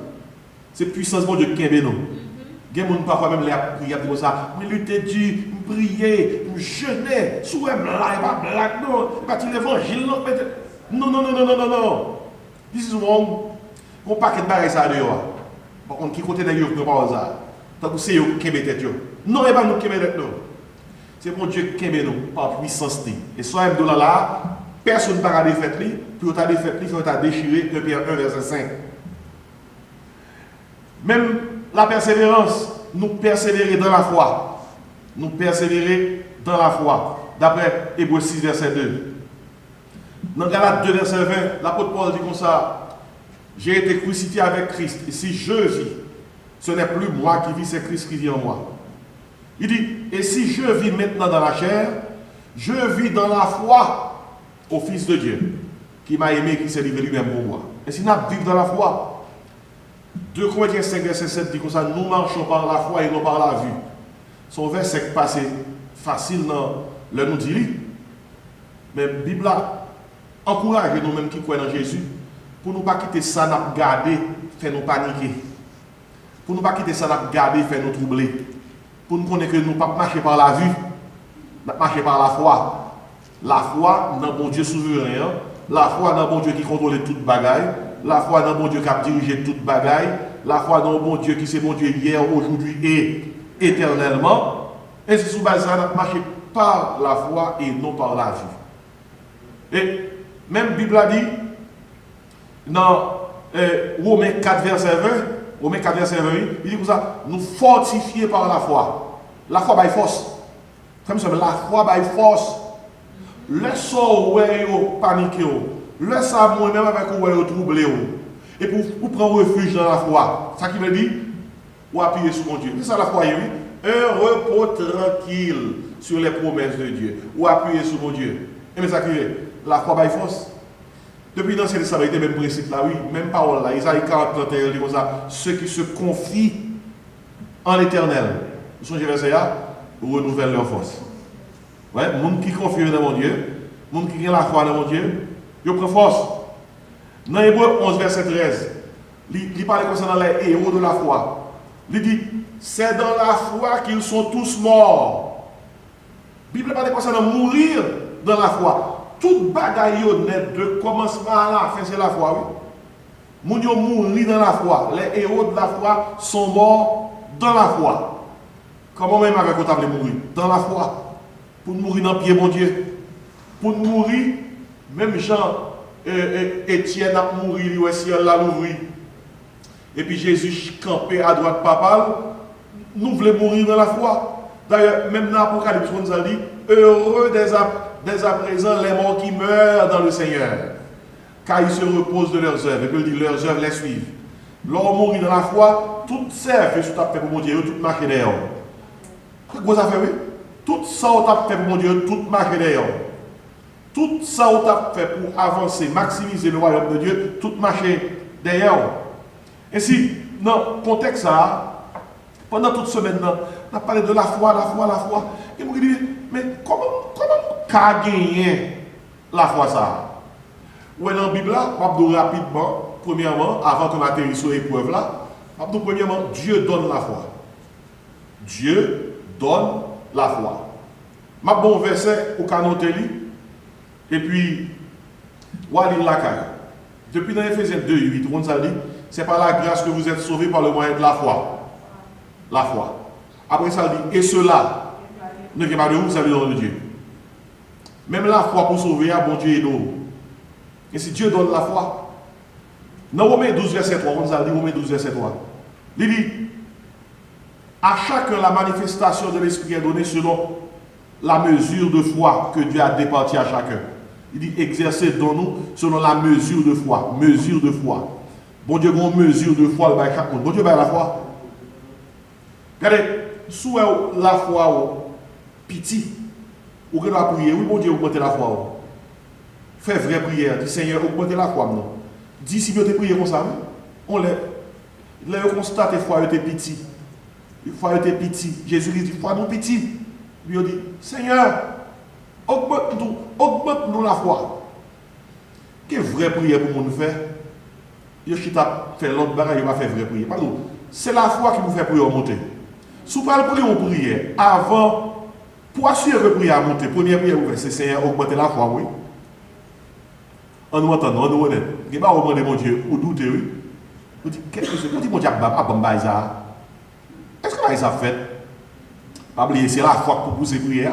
C'est puissance de Dieu qui est nous. Il y a des gens parfois même les prières comme ça. Mais lui te dit, prier, jeûner, sous un blague, pas blague, non, pas l'évangile, non, non. This is wrong. On paquet de bagages ça dehors. Par contre, qui côté d'ailleurs ne pas ça. Tant que c'est eux qui mettent nous. Non, et pas nous qui mettent nous. C'est mon Dieu qui met nous par puissance. Et soit un dollar là, personne ne peut pas défaire lui, puis on t'a défaire lui, il faut t'a déchirer, 1 Pierre 1, verset 5. Même la persévérance, nous persévérer dans la foi. Nous persévérer dans la foi. D'après Hébreux 6, verset 2. Dans Galates 2, verset 20, l'apôtre Paul dit comme ça, j'ai été crucifié avec Christ, et si je vis, ce n'est plus moi qui vis, c'est Christ qui vit en moi. Il dit, et si je vis maintenant dans la chair, je vis dans la foi au Fils de Dieu, qui m'a aimé, qui s'est livré lui-même pour moi. Et si nous vivons dans la foi, 2 Corinthiens 5, verset 7 dit comme ça, nous marchons par la foi et non par la vue. Son verset passé facile dans le nous dit, mais la Bible encourage nous-mêmes qui croyons en Jésus, pour ne pas quitter ça, nous garder, faire nous paniquer. Pour ne pas quitter ça, nous garder, faire nous troubler. Pour nous connaître que nous ne pas marcher par la vue, nous marcher par la foi. La foi dans bon Dieu souverain, la foi dans bon Dieu qui contrôle toute bagaille, la foi dans bon Dieu qui a dirigé toute bagaille, la foi dans bon Dieu qui c'est bon Dieu hier, aujourd'hui et éternellement. Et c'est sous base ça, nous marcher par la foi et non par la vue. Et même la Bible a dit, dans Romains 4, verset 20, Romains 4, verset 20, il dit comme ça, nous fortifier par la foi. La foi by force. Comme ça, la foi by force. Le sort, ouais, paniqué, le ça, moi-même, avec ouais, troublé. Et pour prendre refuge dans la foi. Ça qui veut dire, ou appuyer sur mon Dieu. C'est ça la foi, oui. Un repos tranquille sur les promesses de Dieu. Ou appuyer sur mon Dieu. Et mais ça qui veut la foi by force. Depuis l'Ancien Testament, il y a même principe là, oui, même parole là. Isaïe 40, 31, il dit comme ça, ceux qui se confient en l'éternel, vous songez verset là, renouvellent leur force. Ouais, les gens qui confient dans mon Dieu, les gens qui ont la foi dans mon Dieu, ils prennent force. Dans Hébreux 11, verset 13, il parle concernant les héros de la foi. Il dit, c'est dans la foi qu'ils sont tous morts. La Bible parle concernant mourir dans la foi. Toute bagaille de commencement à la fin, c'est la foi, oui. Moun yo mouri dans la foi. Les héros de la foi sont morts dans la foi. Comment même avec vous table mourir? Dans la foi. Pour mourir dans le pied, mon Dieu. Pour mourir, même Jean, Étienne a mouru, le ciel l'a ouvert. Et puis Jésus campé à droite papale. Nous voulons mourir dans la foi. D'ailleurs, même dans l'Apocalypse, on nous a dit, heureux dès à présent les morts qui meurent dans le Seigneur, car ils se reposent de leurs œuvres. Et puis il dit, leurs œuvres les suivent. L'homme mourit dans la foi, tout serve, et tout a fait pour mon Dieu, tout marche d'ailleurs. Qu'est-ce que vous avez fait, oui? Tout ça, on a fait pour mon Dieu, tout marche d'ailleurs. Tout ça, on a fait pour avancer, maximiser le royaume de Dieu, tout marche d'ailleurs. Et si, dans le contexte ça, pendant toute semaine, on a parlé de la foi. Et vous dites, mais comment qu'a gagné la foi ça? Ouais, dans la Bible, là, je vais rapidement, premièrement, avant qu'on atterrisse sur l'épreuve là, je vais premièrement, Dieu donne la foi. Dieu donne la foi. Ma bon verset au canon et puis, Walil Lakay. Depuis dans Ephésiens 2, 8, on dit, c'est par la grâce que vous êtes sauvés par le moyen de la foi. La foi. Après ça, il dit, et cela ne vient pas de vous, ça vient du nom de Dieu. Même la foi pour sauver, bon Dieu est nous. Et si Dieu donne la foi, dans Romains 12, verset 3, on dit Romains 12, verset 3, il dit, à chacun la manifestation de l'Esprit est donnée selon la mesure de foi que Dieu a départie à chacun. Il dit, exercez dans nous selon la mesure de foi. Mesure de foi. Bon Dieu, une mesure de foi, le chaque monde. Bon Dieu, la foi. Regardez, sous la foi, petit, ou que la prière, oui, bon Dieu, augmentez la foi. Fais vraie prière. Dis, Seigneur, augmentez la foi. Non. Dis, si vous avez prié comme ça, on l'a constaté, la foi était petit. La foi était petit. Jésus-Christ dit, foi non petit. Lui, il dit, Seigneur, augmente-nous la foi. Quelle vraie prière pour nous faire? Il fait l'autre bagaille, il va faire vraie prière. Pardon, c'est la foi qui nous fait prier monter. Si vous parlez pour une prière, avant, pour assurer que la prière à monter, première prière, vous faites, c'est Seigneur, augmenter la foi, oui. En nous entendant, en nous honnête. Il va demander mon Dieu, ou douter, oui. Vous dites, qu'est-ce que c'est? Vous dites, mon Dieu, est-ce que ça fait? Pas oublier, c'est la foi pour pousser prière.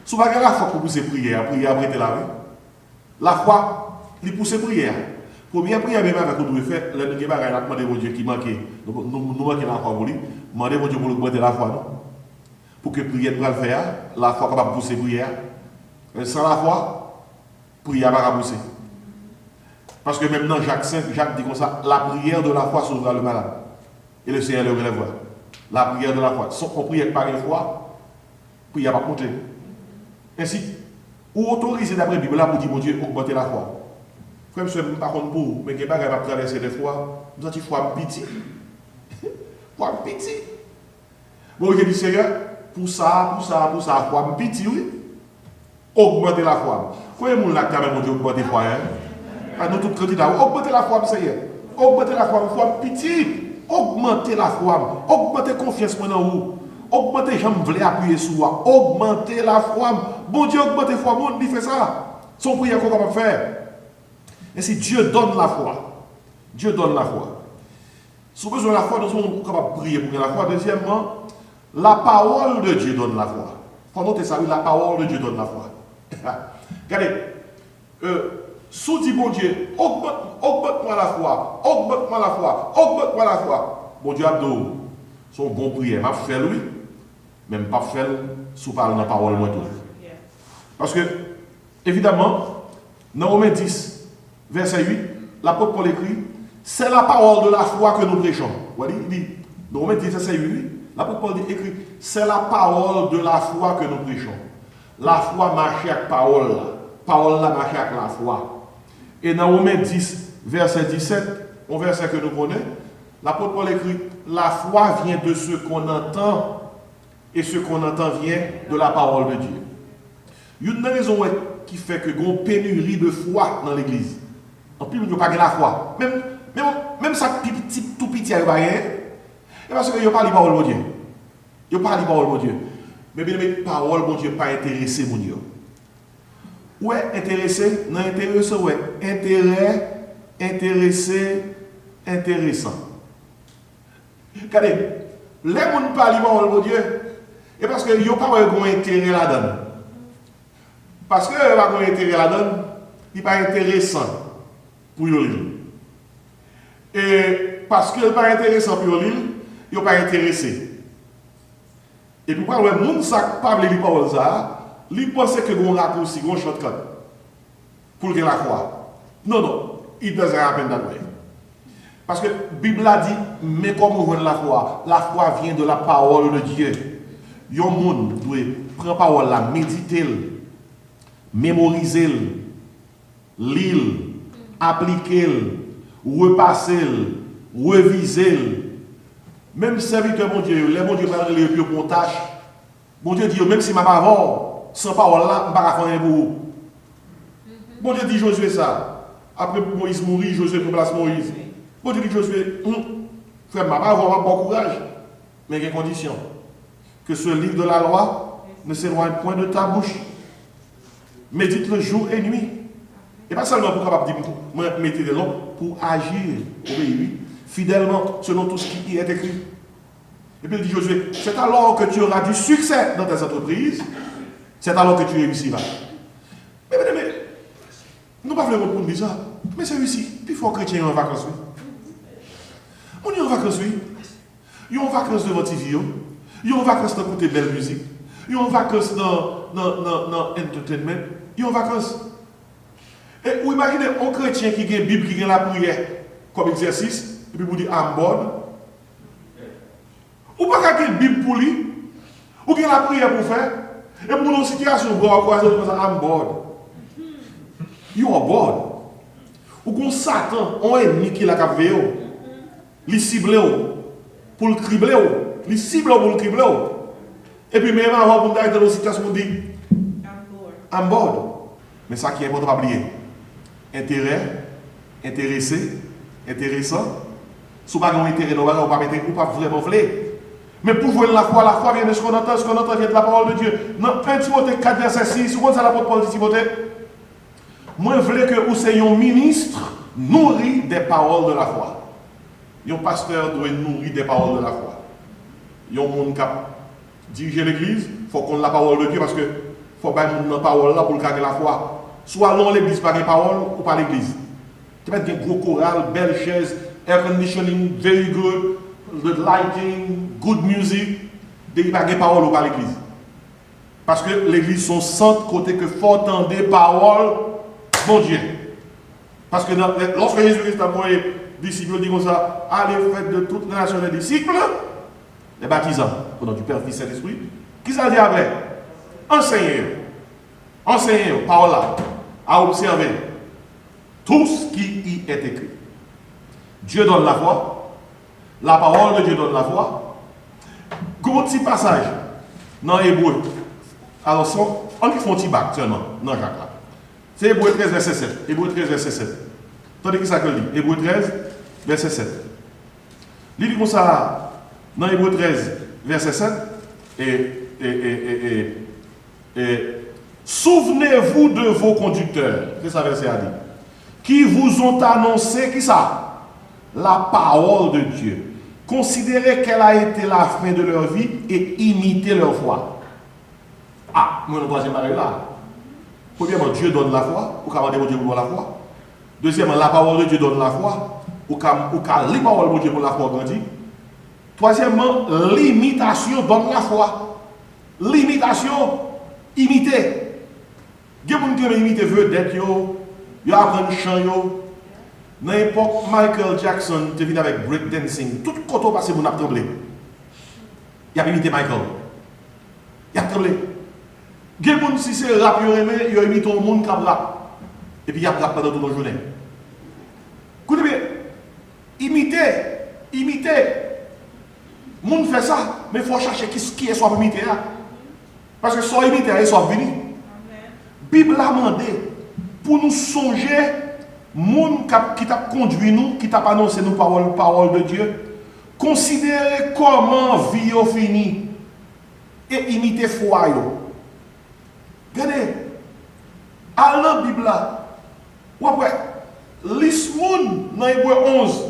Si vous avez la foi pour pousser prière, prière après la vie. La foi, il pousse prière. Première prière, même avec nous faire, le nous avons demandé mon Dieu qui manquait. Donc, nous manquons la foi pour lui. Demandez mon Dieu pour nous augmenter la foi, non? Pour que prière puisse le faire, la foi capable de pousser prière. Sans la foi, prière ne va pas pousser. Parce que même dans Jacques 5, Jacques dit comme ça, la prière de la foi sauvera le malade. Et le Seigneur le relèvera. La prière de la foi. Si on prie par une foi, prière va compter. Ainsi, ou autoriser d'après la Bible là pour dire, mon Dieu, augmenter la foi. Frère, je ne sais pas pour vous, mais je ne sais pas traverser des fois, vous avez foi petit. Foi petit. Bon, je dis, Seigneur, pour ça, foi petit, oui. Augmenter la foi. Comment est-ce que mon Dieu augmenter la foi? Nous tous candidats, augmenter la foi, Seigneur. Augmenter la foi, foi petit. Augmenter la foi, augmenter confiance dans vous, augmenter j'aime voulais appuyer sur vous, augmenter la foi. Bon Dieu, augmenter la foi, bon Dieu fait ça. Son prière qu'on va faire. Et si Dieu donne la foi, Dieu donne la foi. Si vous avez besoin de la foi, nous sommes capables de prier pour la foi. Deuxièmement, la parole de Dieu donne la foi. Faut noter ça, oui, la parole de Dieu donne la foi. Regardez, sous dit bon Dieu, augmente-moi la foi, augmente-moi la foi, augmente-moi la foi. Bon Dieu, Abdou, son bon prière, m'a fait lui, même pas fait sous parler dans la parole moi tout. Parce que, évidemment, dans Romains 10, verset 8, l'apôtre Paul écrit, c'est la parole de la foi que nous prêchons. Il dit, dans Romains 10, verset 8, l'apôtre Paul écrit, c'est la parole de la foi que nous prêchons. La foi marche avec parole, parole là marche avec la foi. Et dans Romains 10, verset 17, un verset que nous connaissons, l'apôtre Paul écrit, la foi vient de ce qu'on entend, et ce qu'on entend vient de la parole de Dieu. Une raison qui fait que y a une pénurie de foi dans l'église. En plus, il n'y a pas de la foi. Même ça, tout petit, il n'y a pas rien. Et parce qu'il n'y a pas de parole de Dieu. Il n'y a pas de parole de Dieu. Mais bien, la parole de Dieu n'est pas intéressée, mon Dieu. Ouais, intéressé, non intéressé, ouais. Intérêt, intéressé, intéressant. Regardez, les gens ne parlent pas de Dieu, et parce qu'ils n'ont pas un intérêt là-dedans. Parce qu'ils n'ont pas un intérêt là-dedans, il n'est pas intéressant pour eux. Et parce qu'il n'est pas intéressant pour eux, ils n'ont pas intéressé. Et puis, quand les gens ne parlent pas de parole, ils pensent que c'est un raccourci, un shortcut pour la croire. Non, il doesn't happen that way. Parce que la Bible a dit, mais comme on voit la foi vient de la parole de Dieu. Il y a un monde doit prendre la parole, la méditer, mémoriser, lire, appliquer, repasser, reviser. Même serviteur, mon Dieu, les mon Dieu va aller pour une tâche. Mon Dieu dit, même si je ne vais pas sans parole là, je ne vais pas faire pour vous. Bon Dieu dit Josué ça. Après Moïse mourit, Josué prend place Moïse. Bon Dieu dit Josué, frère, ma pas avoir un bon courage, mais il y a une condition. Que ce livre de la loi ne s'éloigne point de ta bouche. Médite-le jour et nuit. Et pas seulement pour capable dire, mettez des noms, pour agir, obéir, fidèlement, selon tout ce qui y est écrit. Et puis il dit Josué, c'est alors que tu auras du succès dans tes entreprises, c'est alors que tu réussiras. Mais nous ne pouvons pas dire ça. Mais c'est réussi. Puis il faut que les chrétiens en vacances. On est en vacances, oui. Ils sont en vacances devant TV. Ils sont en vacances dans côté belle musique. Ils sont en vacances dans l'entertainment. Ils sont en vacances. Et vous imaginez un chrétien qui a une Bible, qui a la prière comme exercice, et puis vous dites I'm bored. Ou pas qu'il y ait une Bible pour lui, ou qu'il y ait la prière pour faire, et pour une situation, vous croisez I'm bored. You are bored. Ou qu'on Satan, un ennemi qui l'a capvé, il cible pour le cribler, il cible pour le cribler. Et puis même avant pour être dans une situation, on dit I'm bored. Mais ça qui est important à oublier. Intérêt, intéressé, intéressant. Si vous n'avez pas d'intérêt, vous ne pas vraiment voler. Mais pour jouer la foi vient de ce qu'on entend vient de la parole de Dieu. Dans 1 Timothée 4, verset 6, vous savez l'apôtre Paul dit Timothée, moi je veux que vous soyez un ministre nourri des paroles de la foi. Un pasteur doit être nourri des paroles de la foi. Il y a un monde qui a dirigé l'église, il faut qu'on ait la parole de Dieu parce que il faut pas une parole là pour le garder la foi. Soit non l'église par les paroles ou par l'église. Tu peux mettre un gros choral, belle chaise, air conditioning, very good, the lighting, good music, des paroles ou par l'église. Parce que l'église son centre côté que faut entendre des paroles, bon Dieu. Parce que lorsque Jésus-Christ a envoyé les disciples, il dit comme ça, allez faites de toute la nation des disciples, les baptisants, au nom du Père, Fils et Saint-Esprit. Qui ça dit après? Enseignez, par là, à observer tout ce qui y est écrit. Dieu donne la foi, la parole de Dieu donne la foi. Gros petit passage dans Hébreu. Alors, on fait un petit bac seulement, dans Jacques là. C'est Hébreu 13, verset 7. Hébreu 13, verset 7. Attendez qui ça que dit? Hébreu 13, verset 7. Il dit comme ça, dans Hébreu 13, verset 7, souvenez-vous de vos conducteurs, c'est ça verset a dit, qui vous ont annoncé, qui ça? La parole de Dieu. Considérez quelle a été la fin de leur vie et imitez leur foi. Ah, moi, le troisième baril là. Premièrement, Dieu donne la foi, ou qu'à demander Dieu pour la foi. Deuxièmement, la parole de Dieu donne la foi, ou qu'à les paroles de Dieu pour la foi grandit. Troisièmement, l'imitation donne la foi. L'imitation, imiter. Il y a des gens qui imitent vedette, ils apprennent chant. Dans l'époque, Michael Jackson te vient avec breakdancing. Tout le côté passé, vous avez tremblé. Il a imité Michael. Il a tremblé. Il y a des gens, si c'est rap, ils imitent un monde qui a rap. Et puis il y a rap pendant toute la journée. Écoutez bien, imiter. Le monde fait ça, mais il faut chercher qui est soit imité. Parce que soit imité, soit venu. La Bible a demandé pour nous songer, monde qui t'a conduit nous, qui t'a annoncé nous parole de Dieu, considérer comment vie au fini et imiter foi. Regardez, à la Bible là, ou après, l'ismoun dans Hébreu 11,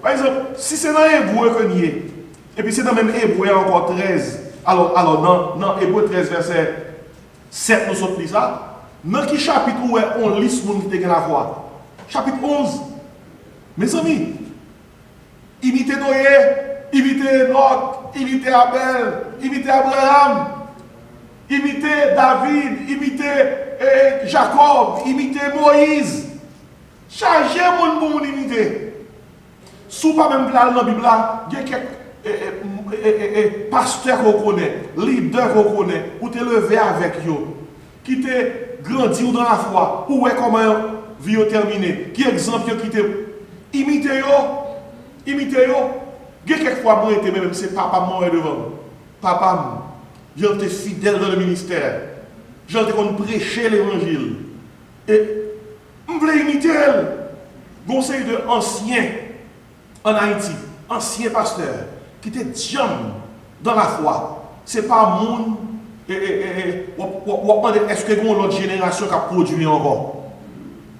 par exemple, si c'est dans Hébreu que n'y est, et puis c'est dans même Hébreu encore 13, alors dans Hébreu 13 verset 7 nous sommes ça, dans quel chapitre où on lit ce monde qui a la foi? Chapitre 11. Mes amis, imitez Noé, imitez Enoch, imitez Abel, imitez Abraham, imitez David, imitez Jacob, imitez Moïse. Chargez mon pour imiter. Si pas même là dans la Bible, il y a quelques pasteurs qu'on connaît, leaders qu'on connaît, ou te lever avec eux, qui te grandi dans la foi, ou est comment vie terminée, qui exemple qui te imitez yo. Il y a quelquefois moi été même c'est papa mort devant. Papa, j'étais fidèle dans le ministère. J'étais qu'on prêcher l'évangile. Et je voulez imiter elle, conseil de anciens en Haïti, anciens pasteurs, qui étaient diam dans la foi. Ce n'est pas monde. Est-ce que l'autre génération qui a produit encore?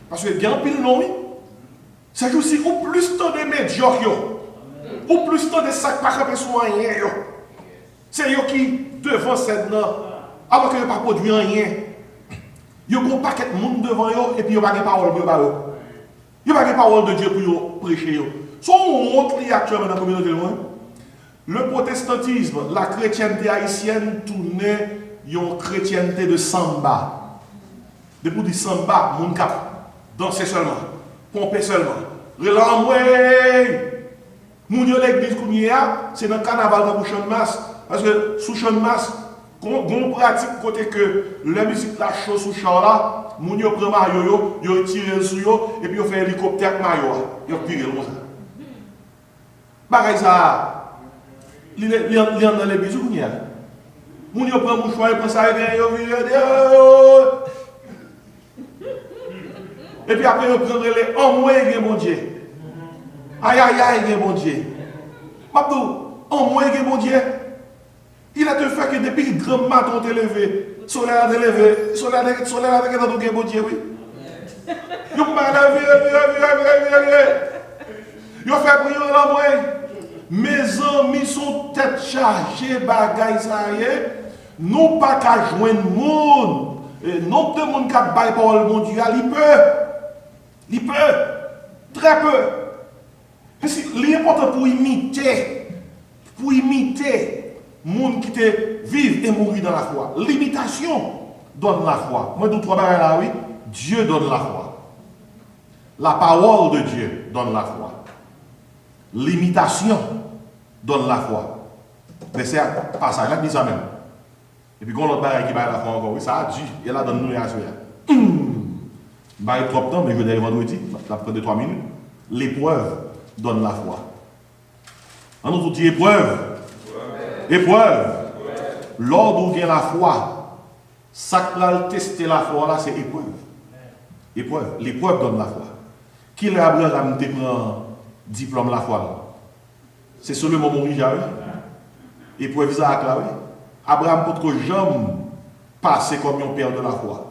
Parce que il y a un pile non, oui. C'est aussi ou plus temps de médiocres, ou plus temps de sacs pas capés soignés. C'est eux qui devant cette non, avant qu'ils ne pas produit rien. Ils ont un paquet de monde devant eux et puis ils n'ont pas de parole de Dieu. Ils n'ont pas de parole de Dieu pour prêcher. Son honte actuellement dans la communauté. Le protestantisme, la chrétienté haïtienne tournait une chrétienté de samba. Depuis du samba, mon cap, danser seulement, pomper seulement. Relamoué! Moun yo l'église kounia, c'est dans le carnaval dans le champ de masse. Parce que sous champ de masse, on pratique côté que la musique la chose sous champ là, moun yo prend maillot yo tire sur yo et puis yo fait hélicoptère avec maillot. Yo tire comme ça. Bagay ça. Li dans l'église kounia. Moun yo prend mouchoir, prend ça et yo et puis après, vous prenez les hommes, mon Dieu. Aïe, aïe, aïe, mon Dieu. Mabdou, homme, mon Dieu. Il a te fait que depuis le grand matin, on t'est levé. Soleil a levé. Soleil a levé dans ton mon Dieu, oui. Vous m'avez vous fait prier l'homme. Mes amis sont tête chargées, bagaille, ça y est. Nous pas qu'à joindre le monde. Non, de monde qui a baillé par le monde, il peut. Il peut, très peu. L'important pour imiter les gens qui vivent et mourir dans la foi. L'imitation donne la foi. Moi, deux, trois barres là, oui. Dieu donne la foi. La parole de Dieu donne la foi. L'imitation donne la foi. Mais c'est un passage là, dit ça même. Et puis, quand l'autre barre qui baille la foi encore, oui, ça a Dieu, et là, donne-nous les assurer. Bah, trop de temps, mais je vais vendredi, après 2-3 minutes. L'épreuve donne la foi. On nous dit épreuve. Épreuve. Lors où vient la foi, ça qui tester la foi là, c'est épreuve. Épreuve. L'épreuve donne la foi. Qui l'a Abraham te prend diplôme la foi là? C'est sur le moment où il y a eu. Épreuve Isaac là, oui. Abraham peut que jamais passer comme un père de la foi.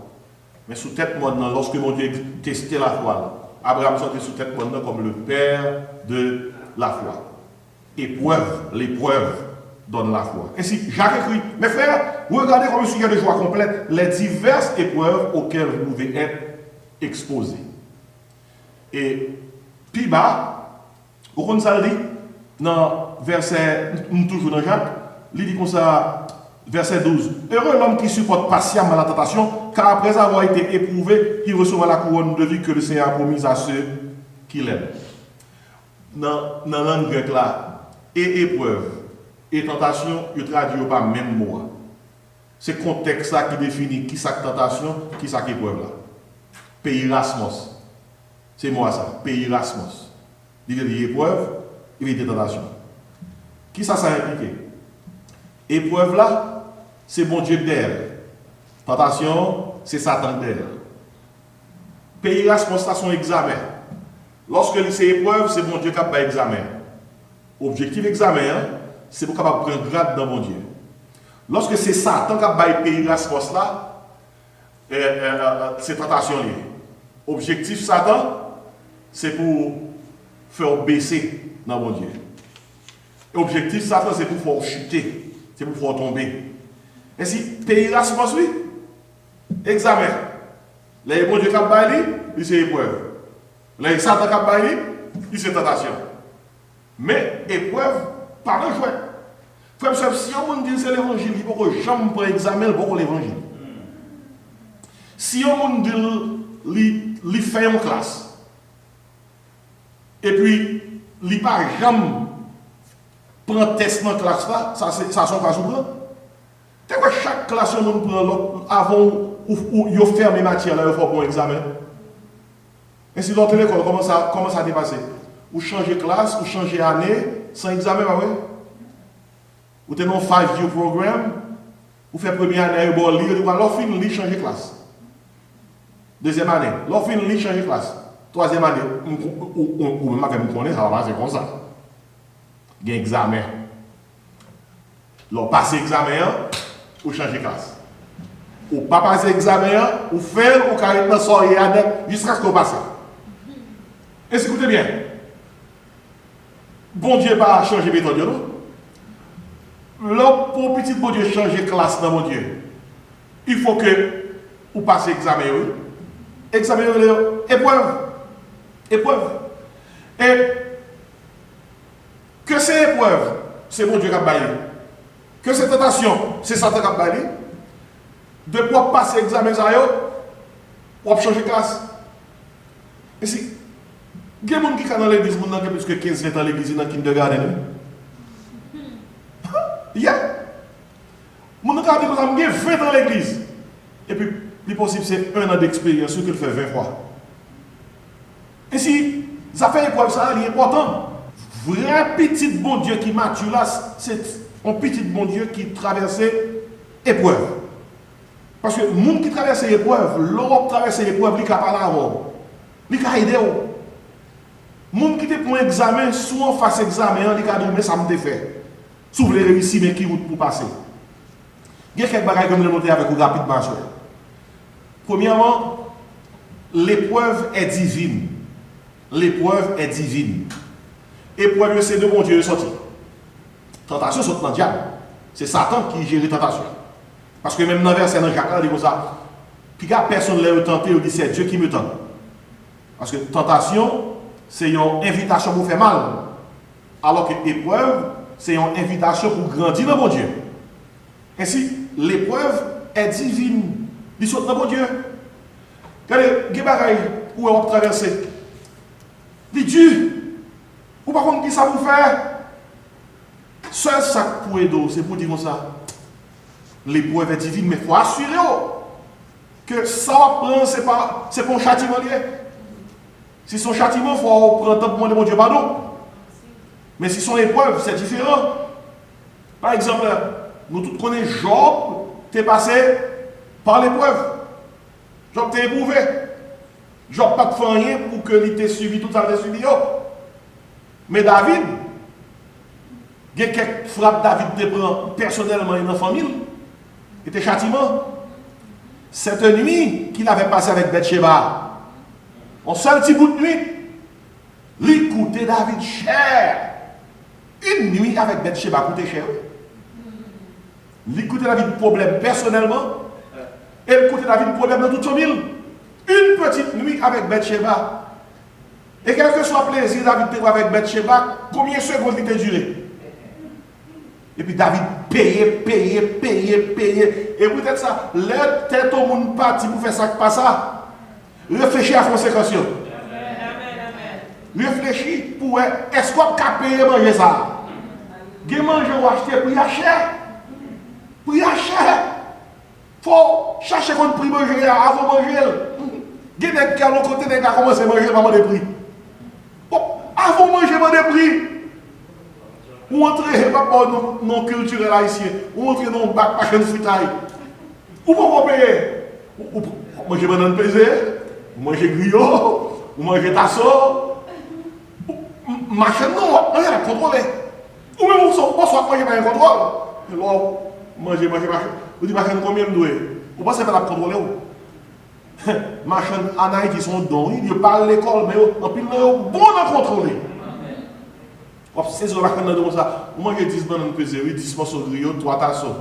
Mais sous tête maintenant, lorsque mon Dieu testait la foi, Abraham sortait sous tête maintenant comme le père de la foi. Épreuve, l'épreuve donne la foi. Ainsi, Jacques écrit, mes frères, regardez comme un sujet de joie complète les diverses épreuves auxquelles vous pouvez être exposés. Et puis bas, au compte ça dit, dans verset, toujours dans Jacques, il dit comme ça, verset 12. Heureux l'homme qui supporte patiemment la tentation, car après avoir été éprouvé, il recevra la couronne de vie que le Seigneur a promise à ceux qui l'aiment. Dans la langue grecque là, et épreuve, et tentation, il traduit pas même mot. C'est le contexte qui définit qui ça tentation, qui ça épreuve là. Peirasmos. C'est moi ça, peirasmos. Il veut dire épreuve, il veut dire tentation. Qui ça implique? Épreuve là, c'est bon Dieu d'elle. Tentation, c'est Satan d'elle. Peirasmos, c'est son examen. Lorsque c'est épreuve, c'est bon Dieu qui a fait examen. Objectif examen, c'est pour capable prendre grade dans mon Dieu. Lorsque c'est Satan qui a fait peirasmos là, c'est tentation liée. Objectif Satan, c'est pour faire baisser dans mon Dieu. Objectif Satan, c'est pour faire chuter, c'est pour faire tomber. Et si peirasmos, oui, examen. Les bon Dieu qui a baillé, il c'est épreuve. Les Satan qui a baillé, il c'est tentation. Mais épreuve, par un jouet. Frère, si on dit c'est l'évangile, il faut que jamais prendre examen pour l'évangile. Si on dit il fait une classe, et puis il n'a pas jamais prend test dans la classe là, ça son cas souvent. Tu vois, chaque classe, on prend l'autre avant où il ferme les matières là, il faut pour un examen. Et si dans l'école, comment ça dépasse? Ou changer classe, ou changer année, sans examen, bah ouais. Ou t'es dans 5-year programme, ou fait première année, ou lire, ou alors finir, changer classe. Deuxième année, l'offre finit changer classe. Troisième année, ou même avec me ça va passer comme ça. Il y a un examen. L'on passe l'examen, ou changer classe. Ou pas passer l'examen, ou faire, ou carrément sortir jusqu'à ce qu'on passe. Écoutez bien. Bon Dieu va changer méthode, non? L'homme pour petit bon Dieu changer classe dans mon Dieu. Il faut que vous passez l'examen, oui. Examen, épreuve. Épreuve. Et que c'est épreuve, c'est mon Dieu qui a baillé. Que c'est tentation, c'est Satan qui a baillé. De pouvoir passer l'examen, pour changer classe. Et si, il y a des gens qui sont dans l'église, qui ont plus que 15 ans dans l'église, dans le kindergarten. Il y a. Les gens qui ont 20 ans dans l'église. Et puis, le possible, c'est 1 an d'expérience, ce qu'il fait 20 fois. Et si, ça fait épreuve, ça, c'est important. Vrai petit bon Dieu qui mature là, c'est un petit bon Dieu qui traverse épreuve. Parce que le monde qui traverse l'épreuve, l'Europe traverse l'épreuve, il ne peut pas parler avant. Il peut aider. Le monde qui te prend un examen, soit en face examen, il peut dire, mais ça me fait. Si vous voulez réussir, mais qui route pour passer. Il y a quelques bagages que je vais noter avec vous rapidement. Premièrement, l'épreuve est divine. L'épreuve est divine. Épreuve, c'est de bon Dieu sorti. Tentation, c'est dans le diable. C'est Satan qui gère la tentation. Parce que même dans le verset dans Jacques, il dit comme ça. Puis personne ne l'a tenté, il dit c'est Dieu qui me tente. Parce que tentation, c'est une invitation pour faire mal. Alors que l'épreuve, c'est une invitation pour grandir dans mon Dieu. Ainsi, l'épreuve est divine. Il saute dans mon Dieu. Regardez, il y a des bagailles où on va traverser. Il dit Dieu, ou par contre, qui ça vous fait? Seul sac pour aider, c'est pour dire comme ça. L'épreuve est divine, mais il faut assurer que ça va prendre, c'est pas un châtiment lié. Si son châtiment, il faut prendre temps pour demander mon Dieu pardon. Mais si son épreuve, c'est différent. Par exemple, nous tous connaissons Job, tu es passé par l'épreuve. Job t'es éprouvé. Job pas de fait rien pour que il t'ait suivi tout ça, il suivi. Mais David, il y a quelques frappes David te prend personnellement dans la famille. Et tes châtiments. Cette nuit qu'il avait passé avec Bathsheba, en seul petit bout de nuit, il coûtait David cher. Une nuit avec Bathsheba coûtait cher. Il coûtait David problème personnellement. Et il coûtait David problème dans toute sa ville. Une petite nuit avec Bathsheba. Et quel que soit le plaisir David te avec Bathsheba, combien de secondes il t'a duré? Et puis David payait. Et peut-être ça, l'aide tête au monde parti pour faire ça qui passe ça. Réfléchis à la conséquence. Réfléchis pour est-ce qu'on peut payer manger ça? Vous manger ou acheter pour y acheter. Pour y acheter. Il faut chercher qu'on prix manger avant manger. Vous avez des gens côté des gars commencent à manger avant des prix. Avant manger avant des prix. Ou entrer dans non culturel haïtien, ou entrer dans le bac pas de fritaille. Ou pas payer. Ou manger banane pesée, ou manger griot, ou manger tasso. Machin non, on va contrôler. Ou même on soit manger par un contrôle. Alors, manger. Vous dites machin combien de doué? Vous pensez pas la contrôler où? Machin en Haïti sont dons, ils parlent à l'école, mais en pile bon à contrôler. C'est ça, comme ça. Moi, j'ai 10 bananes pesées, 10 morceaux de griot, 3 tassos.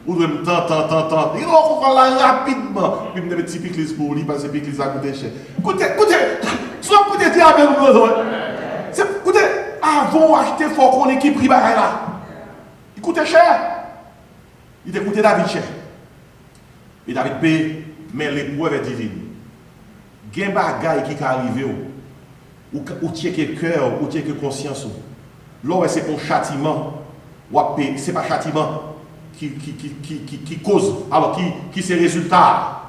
Ou de tant. Il va comprendre là rapidement. Puis, il me dit petit pickles pour lui, parce que pickles a coûté cher. Écoutez, soit écoutez, diable, écoutez, avant d'acheter, il faut qu'on ait qui prix là. Il coûtait cher. Il coûtait David cher. Et David paye, mais l'épreuve est divine. Il y a des bagailles qui arrivent. Ou tiens que cœur, ou tiens que conscience. Là, c'est pour châtiment. Ce n'est pas châtiment qui cause, alors qui c'est résultat.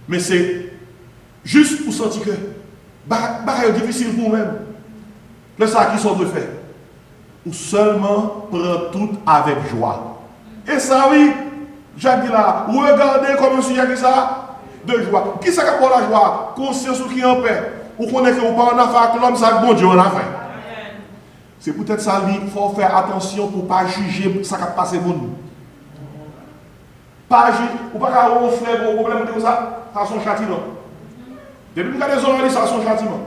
Mais c'est juste pour sentir que c'est difficile pour vous-même. C'est ça qui sont de faire. Ou seulement prendre tout avec joie. Et ça, oui, Jacques dit là, regardez comme un sujet que ça. de joie. Qui ça qui a la joie? Conscience ou qui en paix. Ou connaît que vous pas en affaire avec l'homme, ça bon Dieu en affaire. C'est peut-être ça, il faut faire attention pour ne pas juger ça qui a passé pour nous. Pas juger, ou pas avoir un frère pour un problème comme ça, ça son châtiment. Depuis que vous avez des hommes, ça son châtiment.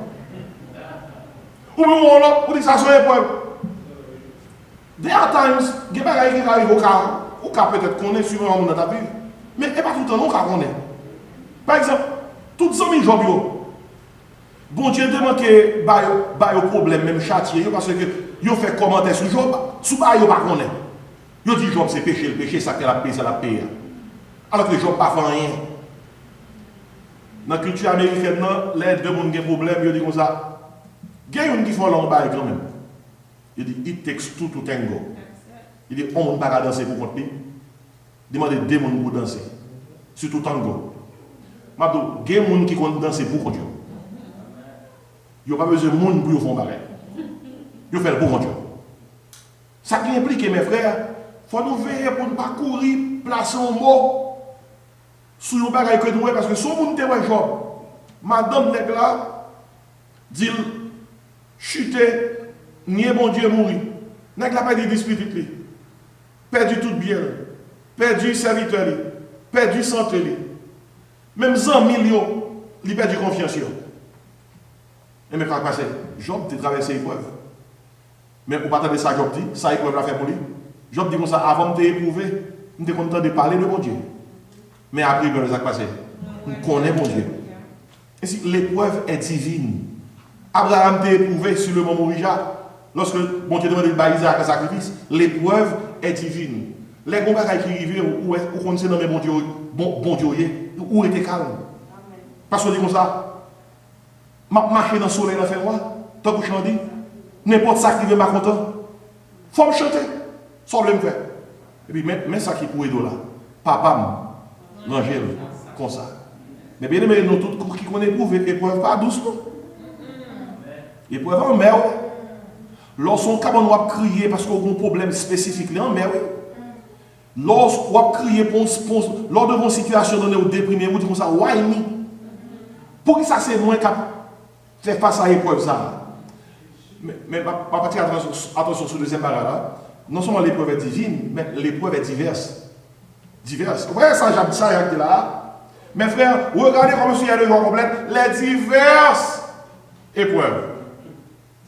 Ou bien on dit ça son épreuve. There are times, il y a des gens qui arrivent au cas peut-être qu'on est suivant dans ta vie. Mais pas tout le temps, on connaît. Par exemple, toutes les amis Job, bon Dieu demande que bah yo problème même châtier parce que yo fait commentaire sur Job, sous ba yo pas connaît. Yo dit Job c'est péché, le péché ça que la paix, ça la paix. Alors que Job pas fait rien. Dans la culture américaine, les deux monde qui ont problème, yo dit comme ça. Il y a une qui font long bail quand même. Il dit it takes two to tango. Il dit on ne peut pas danser pour compte lui. Demandez deux monde pour danser. Surtout tango. Mabdo, il y a des gens qui comptent danser pour compte. Il n'y a pas besoin de monde pour faire pareil. Il faut faire pour Dieu. Ça qui implique, mes frères, il faut nous veiller pour ne pas courir, placer un mot sur le bagage que nous avons. Parce que si vous avez Job, madame Negla dit chuter, nier bon Dieu mourir. Negla pas de dispute, perdu tout bien, perdu serviteur, perdu santé, même 100 millions, il perdu confiance. Et mais quand passé, Job a traversé l'épreuve. Mais pour pas de ça, Job dit, ça épreuve l'a fait pour lui. Job dit comme ça, avant de t'éprouver, je suis content de parler de bon Dieu. Mais après, il va passé. On connaît bon Dieu. Et si l'épreuve est divine, Abraham t'a éprouvé sur le mont Moriah, lorsque bon Dieu demande de baliser Isaac un sacrifice, l'épreuve est divine. Les bons bagages qui arrivent, où on sait nommer bon Dieu, où était calme. Parce qu'on dit comme ça, marcher dans le soleil dans le froid, tant que je dis, n'importe ça qui veut ma content, il faut me chanter, sans le faire. Et puis, mais ça qui pour aider là, papa, l'angèle, comme ça. Mais bien aimé, nous tous qui connaissent l'épreuve, pas doucement. L'épreuve en mer, lorsqu'on va crier parce qu'on a un problème spécifique, en mer, lorsqu'on va crier lors de vos situations données ou déprimées, vous dites comme ça, why me? Pour que ça c'est moins capable. Faire face à l'épreuve ça. Mais pas partir attention sur le deuxième parallèle. Non seulement l'épreuve est divine, mais l'épreuve est diverse. Diverse. Vous voyez ça, Jacques là. Mes frères, regardez comme il y a le grand complète. Les diverses épreuves.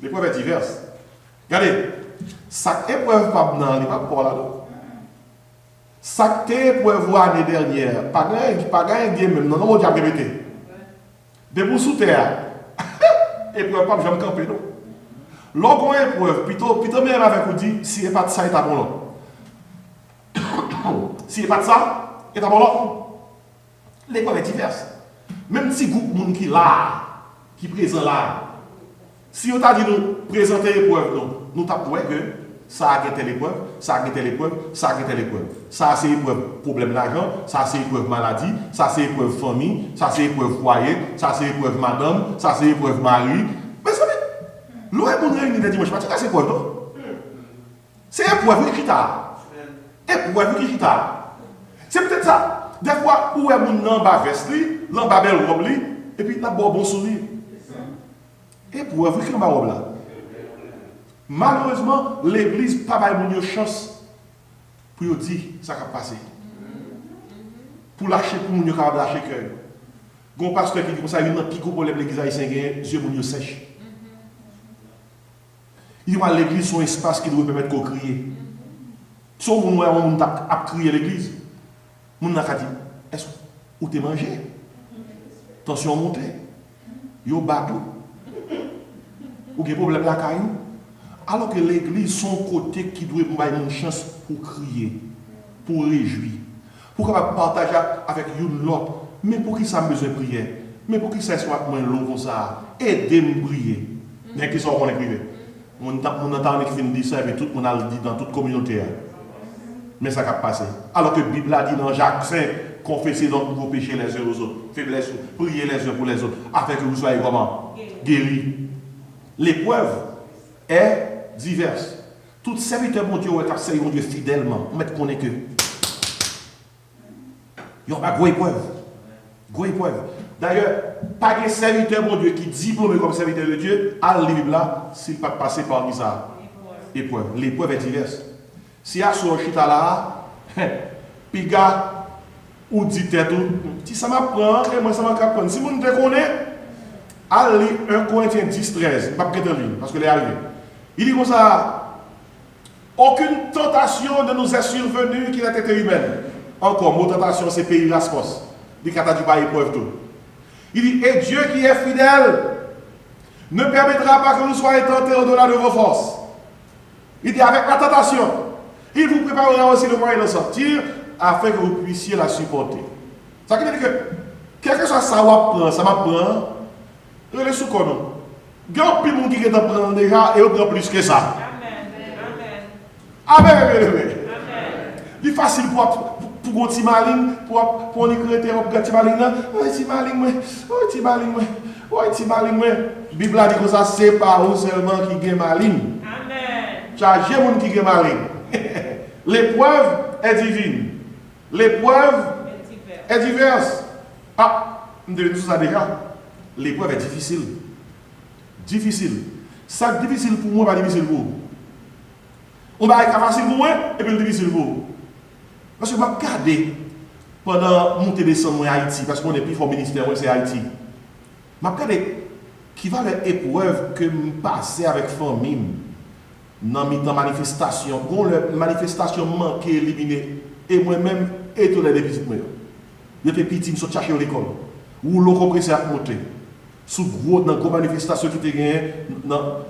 L'épreuve est diverse. Regardez. Chaque épreuve pas dans les pas pour là-dedans. Chaque épreuve l'année dernière, pas gagné même. Non, on va répéter. Debout sous terre. Épreuve pas jamais camper non. Lorsqu'on épreuve, plutôt même avec vous dit si il n'y a pas de ça, il est bon là. Si il n'y a pas de ça, il est bon là. L'épreuve est diverse. Même si groupe de monde qui là, qui présent là, si on t'a dit nous présenter l'épreuve, nous t'avons que ça a été l'épreuve, ça a été l'épreuve, ça a été l'épreuve. Ça c'est l'épreuve problème d'argent, ça c'est l'épreuve maladie, ça c'est l'épreuve famille, ça c'est l'épreuve foyer, ça c'est l'épreuve madame, ça c'est l'épreuve mari. Mais ça veut l'eau est bonne réunie le dimanche matin, c'est épreuve non? C'est épreuve qui t'a. Épreuve qui t'a. C'est peut-être ça. Des fois, où est mon en bas veste, en bas belle robe, et puis là, bon sourire. Épreuve qui en bas robe là. Malheureusement, l'église n'a pas de chance pour dire ça qui a passé. Pour lâcher, pour nous lâcher cœur. Un pasteur qui dit comme ça, il y a un petit problème l'église haïtienne, les yeux sont sèches. Il dit que l'église est un espace qui doit permettre de crier. Si on a crié l'église, on a dit, est-ce que tu as mangé? Tension montée. Yo bateau. Ou il y a un problème la caillou. Alors que l'église, son côté qui doit avoir une chance pour crier, pour réjouir, pour partager avec l'autre. Mais pour qui ça a besoin de prier? Mais pour qui ça soit moins long comme ça? Aidez-moi à prier. Il y a qui sont en privé. On entend qui finit ça et tout le monde a dit dans toute communauté. Mais ça va passer. Alors que la Bible a dit dans Jacques 5, confessez donc vos péchés les uns aux autres, faiblesse, priez les uns pour les autres, afin que vous soyez comment? Guéris. L'épreuve est diverse. Tout serviteur mon Dieu est servi mon Dieu fidèlement. On met qu'on est que. Il n'y a pas de épreuve. Gros épreuve. D'ailleurs, pas de serviteur bon Dieu qui diplômé comme serviteur de Dieu, à le livre là, s'il pas passer par ça. Épreuve. L'épreuve est diverse. Si à son chita là, puis gars, ou dit tête tout, si ça m'apprend, et moi ça m'apprend. Si vous ne connaissez, allez 1 Corinthiens 10-13, pas prêter lui, parce que est arrivé. Il dit comme ça, aucune tentation ne nous est survenue qui n'a été humaine. Encore, mot tentation, c'est pays raspos. Il dit qu'il a pas épreuve tout. Il dit, et Dieu qui est fidèle ne permettra pas que nous soyons tentés au-delà de vos forces. Il dit, avec la tentation, il vous préparera aussi le moyen de sortir afin que vous puissiez la supporter. Ça veut dire que, quel que soit ça m'apprend, je le sous-connais. Il y a un peu de monde qui prend déjà et on prend plus que ça. Amen. Amen. Il est facile pour un petit malin, pour un écrivain, pour un petit malin, la Bible a dit que ça, c'est pas vous seulement qui est malin. Amen. Chargez les gens qui est malin. L'épreuve est divine. L'épreuve est diverse. Ah, nous devons tout ça déjà. L'épreuve est difficile. Difficile. Ça difficile pour moi, pas difficile pour vous. On va être facile pour moi et puis difficile pour vous. Parce que je vais regarder pendant monter descendre en Haïti, parce qu'on est plus fort ministère, c'est Haïti. Je vais regarder qui va l'épreuve que je passe avec famille dans mes manifestations. Quand la manifestation manque éliminée, et moi-même, et tous les visites. J'étais petit, je suis cherché à l'école. Ou l'on compresse à monter. Sous gros, dans la manifestation qui était gagnée,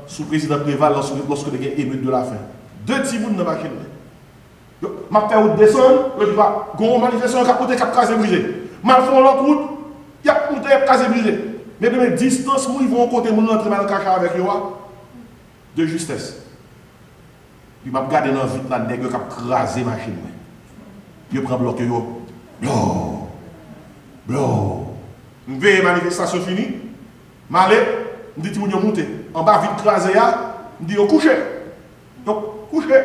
sous le président Préval, lorsque il y a une émeute de la faim. 2 petits bouts dans la machine. Je vais descendre, je vais voir une manifestation qui a coûté 4 cases brisées. Je vais faire l'autre route, il y a coûté 4 cases brisées. Mais de mes distances, ils vont côté mon entrer dans le cacha avec eux de justesse. Puis je vais regarder dans la vie de la nègre qui a crasé la machine. Je prends bloc. Blo. Je vais manifestation finie. Je dis que je monter. En bas, vite crasé, je dis couché. Donc, couché.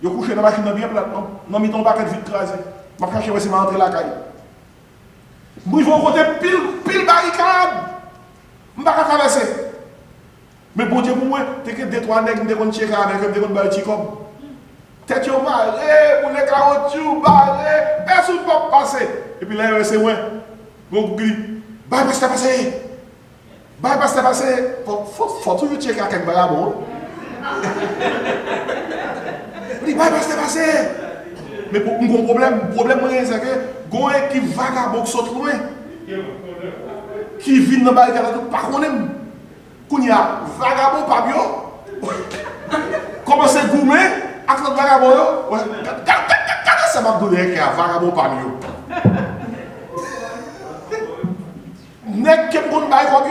Je couché dans la machine bien plate. Non, mais ton paquet vite crasé. Je vais chercher si je vais entrer la caille. Ils vont côté pile barricade. Je ne vais pas traverser. Mais bon Dieu, pour moi, tu as 2-3 nègres qui ont checké avec eux, qui ont barré comme. Tête au barré, pour les carottes, barré, personne ne peut passer. Et puis là, c'est moi. Bon, gris. Bye, passer. Faut toujours checker avec un barabon. Il dit, bye, passer. Mais pour un problème, c'est que, il y a qui vagabond qui saute loin. Qui vit dans la barricade, pas qu'on aime. Quand il y a vagabond, pas bien. Comment c'est gourmet, avec notre vagabond, ça m'a donné qu'il y a vagabond, pas mieux. N'est-ce que vous ne pas comme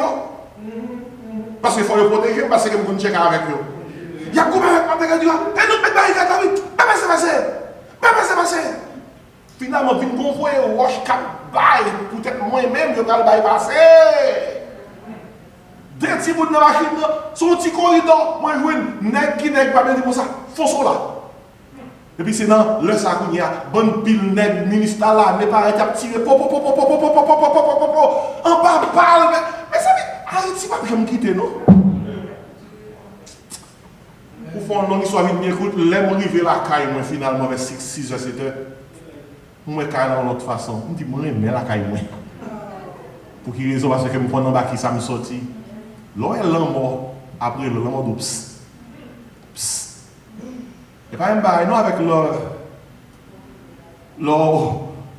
parce qu'il faut le protéger, parce que vous ne checkez avec eux. Il y a combien de gens qui disent, et nous mettons la barricade, c'est passé. Finalement, vous convoyez au wash cap bail, peut-être moi-même, je vais le passer. Des petits bouts de la machine, son petit corridor, moi je vois une nègre qui n'est pas bien dit comme ça, fonçons là. Et puis c'est dans le sac où il y a bonne pile nègre, ministre là, n'est pas arrêté à tirer, en bas, parle, mais ça dit, Haïti, pas que je me quitte, non? Pour faire une histoire vite, écoute, l'aime arriver la caille, moi finalement, vers 6 h 7 h. Moi, caille dans l'autre façon. Je me dis, moi, mais la caille, moi. Pour qu'il raison, parce que je me prends dans le bac qui ça me sortit. Là, elle est mort. Après, le mort de psst. Psst. Et pas un bail, non, avec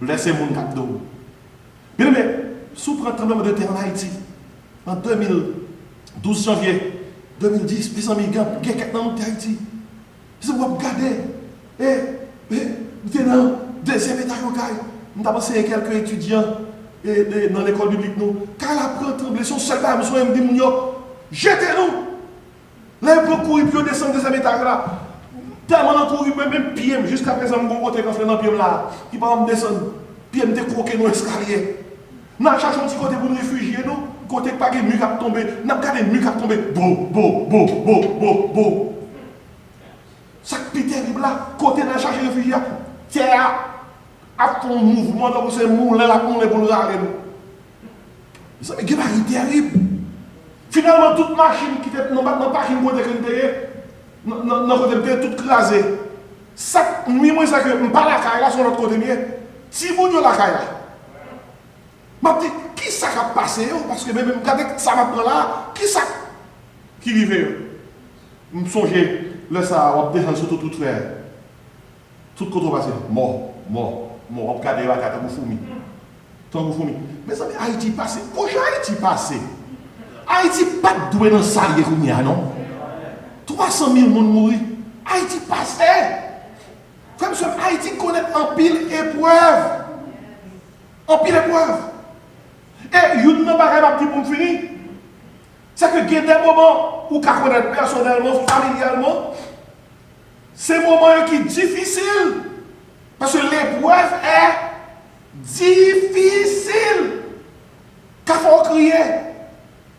laissez mon cap d'eau. Bien, mais, sous le tremblement de terre en Haïti, en 12 janvier 2010, plus 100 000 gars, il y a quelqu'un dans Haïti. Si vous regardez, vous êtes dans le deuxième étage, nous avons passé quelques étudiants dans l'école publique. Quand elle apprend à trembler, son seul bail, je me dis, jetez-nous. Là, il peut courir, puis descendre le deuxième étage là. Tellement on couru, même pied, jusqu'à présent, je côté quand je fais dans pied là, qui va me descendre, pied me croquer dans l'escalier. Nous cherchons un petit côté pour nous réfugier, nous, côté pas de mur qui tomber, nous avons regardé le mur qui tomber, beau. Ça qui est terrible là, côté de chercher réfugié, terre, a fait un mouvement, donc c'est moulin là pour nous aller. Ça me gabarit terrible. Finalement, toute machine qui était dans le parking côté que nous était toute crasée. Ça, moi, ça que je ne pas la caille là sur l'autre côté, si vous n'avez la caille là. Je me dis, qui ça qui a passé? Parce que même regardez ça m'a pris là, qui ça qui arrive? Je me songe, là, ça va descendre sur tout frère. Tout côté passé, mort. On regarde la carte, on fourmi. Mais ça, Haïti passé. Pourquoi Haïti passé? Haïti pas doué dans le salier comme il y a, non? 300 000 personnes mourent. Haïti passé. Comme ça, Haïti connaît en pile épreuve. En pile épreuve. Et il n'y a pas de pour me finir. C'est que il y a des moments où on connaît personnellement, familialement, c'est des moments qui sont difficiles. Parce que l'épreuve est difficile. Quand on crie,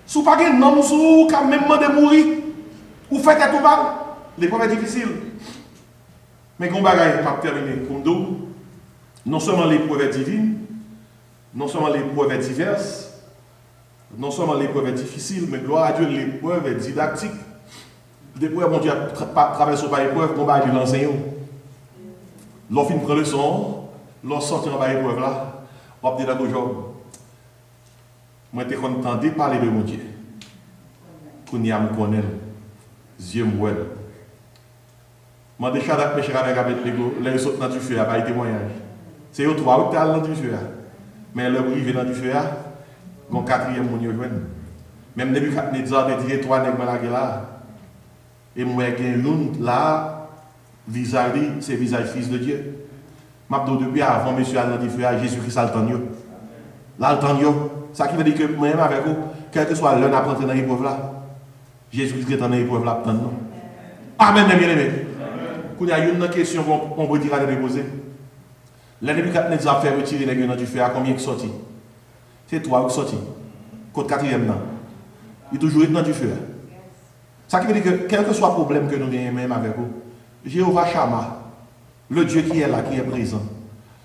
si vous n'avez pas de nom, vous avez même de mourir, vous faites tout mal, l'épreuve est difficile. Mais quand on va terminer, non seulement l'épreuve est divine, non seulement l'épreuve est diverse, non seulement l'épreuve est difficile, mais gloire à Dieu, l'épreuve est didactique. L'épreuve, mon Dieu, traverse par l'épreuve, on va l'enseigner. Lorsqu'on prend le son, lorsqu'on sort en bas l'épreuve là, on va dire dans le job. Moi, je suis content de parler de mon Dieu. Qu'on y a me connaît, Dieu me voit. Je suis déjà avec mes chers avec l'ego, les autres dans du feu, à témoignage. C'est eux trois qui sont dans du feu. Mais le rive dans du feu, mon quatrième mon joint. Même depuis 4 minutes, je dis 3 nègres là. Et moi, j'ai une là, visage, c'est visage fils de Dieu. Je dis depuis avant, monsieur, dans du feu, Jésus-Christ a le temps. Là, le temps, ça qui veut dire que moi-même avec vous, quel que soit l'un à prendre dans l'épreuve là, Jésus-Christ est dans l'épreuve là, pour nous. Amen, mes bien-aimés. Quand il y a une question qu'on peut dire à poser. L'année depuis 4 minutes, a fait retirer les gens du feu, à combien qui sorti? C'est 3 qui sorti. Côte 4e, il est toujours dans du feu. Ça qui veut dire que quel que soit le problème que nous avons même avec vous, Jéhovah Shammah, le Dieu qui est là, qui est présent,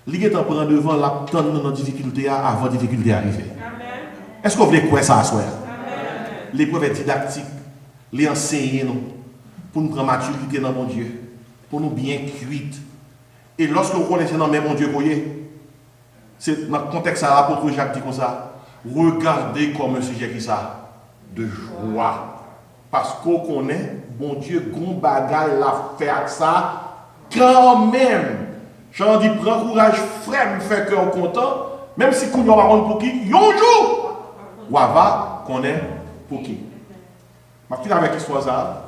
il est en prend devant la tonne de nos difficultés avant la difficulté arriver. Est-ce que vous voulez quoi ça à soi? L'épreuve est didactique, les enseigner nous, pour nous prendre maturité dans mon Dieu, pour nous bien cuite. Et lorsque vous connaissez dans mon Dieu, c'est dans le contexte à l'apôtre Jacques dit comme ça, regardez comme un sujet qui ça, de joie. Parce qu'on connaît, bon Dieu, gros bagaille l'a fait avec ça, quand même. J'en dis, prends courage, frère, me fait cœur content, même si vous va rendre pour qui, un jour, ou va connaît pour qui. Je vais finir avec l'histoire ça.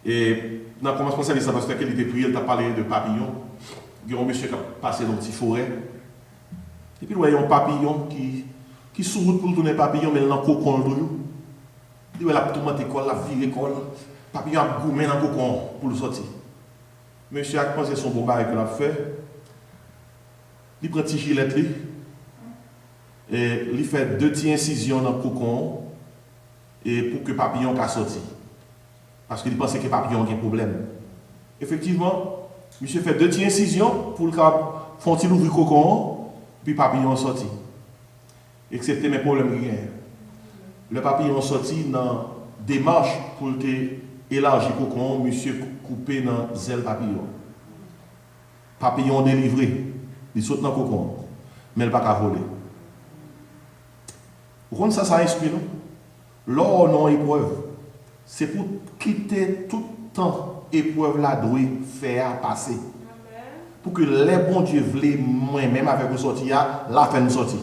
Et dans le commencement, c'est parce qu'il était prié, il a parlé de papillons. Il y a un monsieur qui a passé dans une petite forêt. Et puis, il y a un papillon qui sourit pour tourner papillon, mais il a un cocon toujours. Il a tourné l'école, la vie l'école. Papillon a goumé dans le cocon pour le sortir. Monsieur a pensé son bon bail qu'il a fait. Il prend un petit gilet et il fait 2 petites incisions dans le cocon et pour que le papillon puisse sortir. Parce qu'il pensait que le papillon a un problème. Effectivement, monsieur fait 2 petites incisions pour faire un petit ouvrir le cocon, puis le papillon est sorti. Excepté mes problèmes qu'il y a. Le papillon est sorti dans la démarche pour élargir le cocon, monsieur coupé dans zèle papillon. Papillon délivré, il saute dans le cocon, mais il ne peut pas voler. Vous comprenez ça inspire nous? Lors non épreuve, c'est pour quitter tout temps épreuve là doit faire passer. Pour que les bons Dieu voulaient moi-même avec vous sortir, la fin de sortir.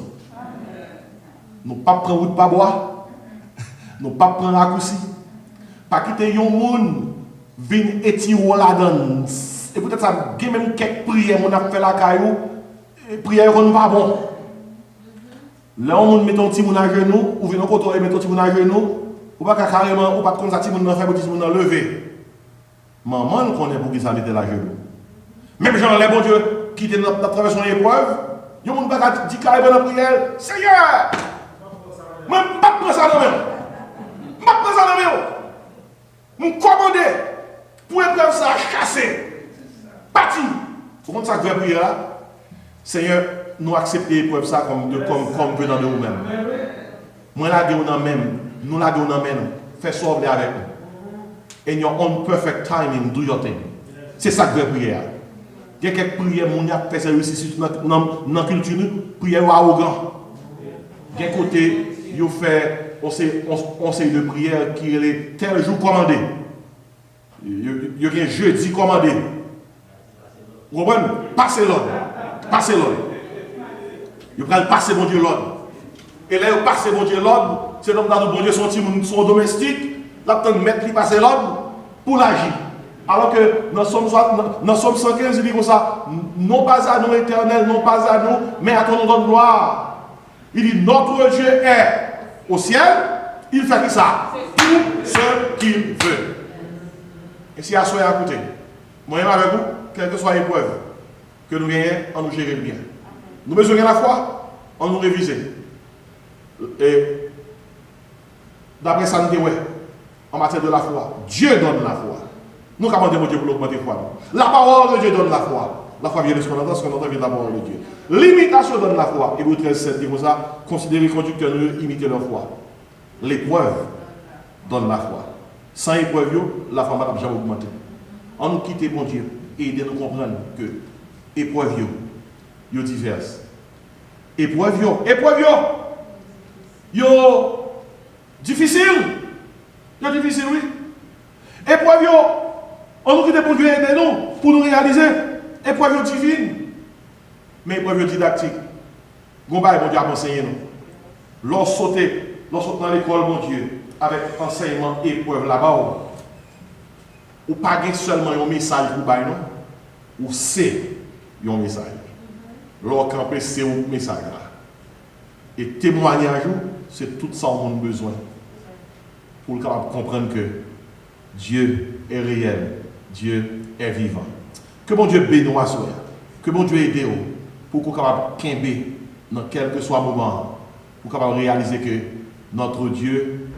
Nous ne pas prendre route pas boire, nous ne pas prendre raccourci, pas quitter un monde venir étirer là-dedans. Et peut-être ça, il y a même quelques prières, on a fait la caillou, et prières ne pas bon. Là, on met un petit monde à genoux, ou vient au côté et met un petit monde à genoux, ou pas carrément, ou pas comme ça, petit monde faire, petit monde lever. Maman nous connaît pour qui ça mettait la genou. Même Jean, les bon Dieu, qui était dans traversé une épreuve, il y a un monde qui dit carrément dans la prière, Seigneur, moi, je ne peux pas prendre ça dans même. Je ne peux pas prendre ça dans même. Je me commander pour épreuve ça chasser. Parti. Vous comprenez ça que je vais prier là? Seigneur, nous acceptons l'épreuve ça comme venant de nous-mêmes. Moi, là, nous la donnons même. Fais sauver avec nous. In your own perfect timing, do your thing. C'est ça que je prière. Il y a quelques prières, mon a fait ça aussi dans la culture, prière arrogant. Il y a côté, il fait on sait de prière qui est tel jour commandé. Il y a un jeudi commandé. Vous comprenez? Passez l'ordre. Passez l'ordre. Il prend le passer mon Dieu l'ordre. Et là, il passe mon Dieu l'ordre. C'est donc dans le bon Dieu son domestique. Là, il mettre passer l'ordre pour l'agir. Alors que dans Somme 115, il dit comme ça, non pas à nous éternel, non pas à nous, mais à ton nom de gloire. Il dit, notre Dieu est au ciel, il fait ça. Tout ce qu'il veut. Et si à soi à côté, moi avec vous, quelle que soit l'épreuve que nous gagnons, on nous gère bien. Nous besoin de la foi, on nous révise. Et d'après ça, nous disons, en matière de la foi, Dieu donne la foi. Nous commandons Dieu pour augmenter la foi. La parole de Dieu donne la foi. La foi vient de ce qu'on entend vient de la parole de Dieu. L'imitation donne la foi. Hébreux 13, dit comme ça, considérez conducteurs de imiter leur foi. L'épreuve donne la foi. Sans épreuve, la foi n'a jamais augmenté. On nous quitte mon Dieu et de nous comprendre que épreuve, yo diverses. Épreuve, yo difficile. Yo difficile, oui. Épreuve, on nous quitte pour Dieu aider nous, pour nous réaliser. Épreuve divine. Mais épreuve didactique. Gomba, mon Dieu, a enseigné nous. Lorsque dans l'école, mon Dieu, avec enseignement épreuve là-bas, ou pas seulement un message pour bailler, non? Ou c'est un message. Lorsqu'on peut c'est un message là. Et témoignage, c'est tout ça qu'on a besoin pour comprendre que Dieu est réel, Dieu est vivant. Que mon Dieu bénisse à soi, que mon Dieu aide pour qu'on soit capable dans quel que soit le moment, pour qu'on soit réaliser que notre Dieu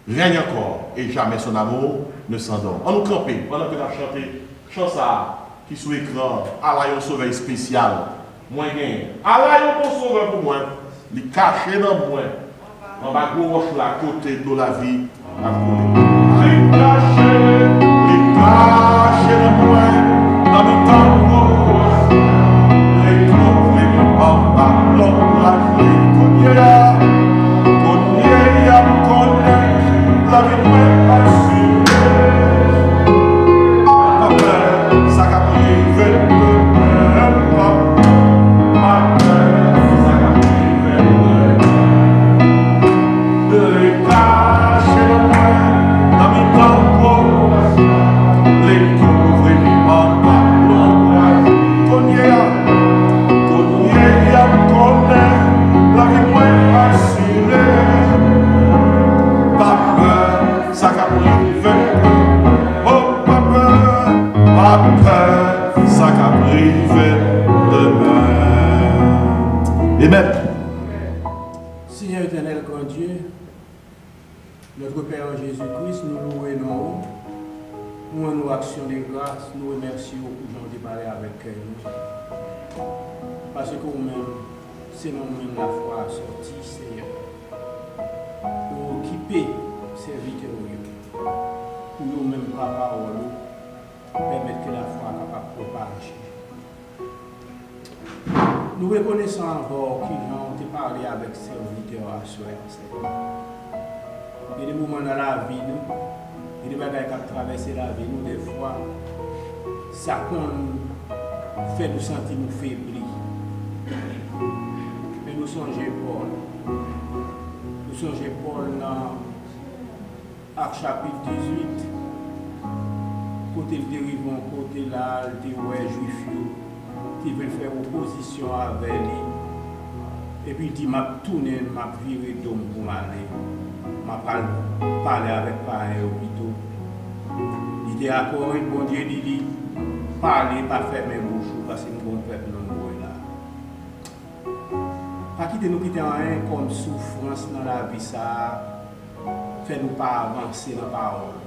règne encore et jamais son amour ne s'endort. On nous campe pendant que nous avons chanté chanson qui sous écran, Allah un sauveur spécial. Moi, Allah un sauveur pour moi, il est caché dans moi, dans ma gauche, la côté de la vie. Il est caché dans moi, dans le temps de moi. Les trouver en bas, l'homme la vie, la vie moi assurée. Papa, ça a privé de papa. Papa, ça a privé de cacher le moi dans mes temps. Les couvrir en bas, la vie moi assurée. Ça qu'a privé, oh papa, ça qu'a privé demain. Amen. Seigneur éternel, grand Dieu, notre Père en Jésus-Christ, nous louons, nous rendons action de grâce, nous remercions pour nous déparler avec nous. Parce que nous-mêmes, c'est nous-mêmes la foi sortie, Seigneur. Nous occuper serviteurs pour nous-mêmes par parole, permettre que la foi capable de propager. Nous reconnaissons encore qu'ils ont parlé avec serviteurs à soi. Il y a des moments dans la vie, il y a des bagages qui traversent la vie, nous, des fois, ça fait nous sentir nous faiblis. Mais nous songeons Paul. Nous songeons Paul dans Acte chapitre 18, côté le dérivant, côté là, le juif qui veut faire opposition avec lui. Et puis il dit, m'a tourné, m'a viré d'homme pour m'aller. M'a parlé avec pareil au plutôt. Il dit, d'accord, bon Dieu dit, parlez, pas fermer bouche, parce que nous ne peuple nombreux là. Pas quitter nous quitter rien comme souffrance dans la vie, ça. Fais-nous pas avancer dans la parole.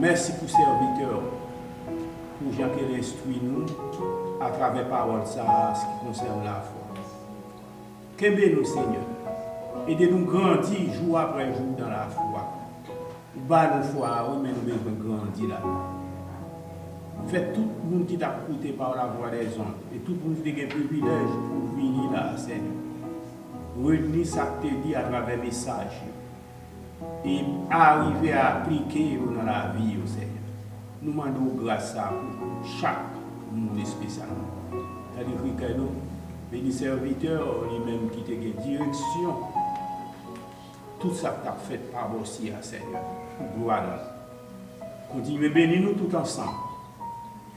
Merci pour serviteurs, pour gens qui instruisent nous à travers la parole, ça, ce qui concerne la foi. Qu'aimez-nous, Seigneur. et de nous grandir jour après jour dans la foi. Bas nos foi, oui, mais nous devons grandir là. Faites tout le monde qui t'a écouté par la voix des ondes et tout le monde qui a un privilège pour venir là, Seigneur. Retenir ça que tu dis à travers le message et arriver à appliquer dans la vie, Seigneur. Nous demandons grâce à pour chaque monde spécialement. C'est-à-dire que nous, les serviteurs, lui-même qui ont une direction, tout ça que tu as fait par aussi à Seigneur. Gloire à nous. Continuez à bénir nous tout ensemble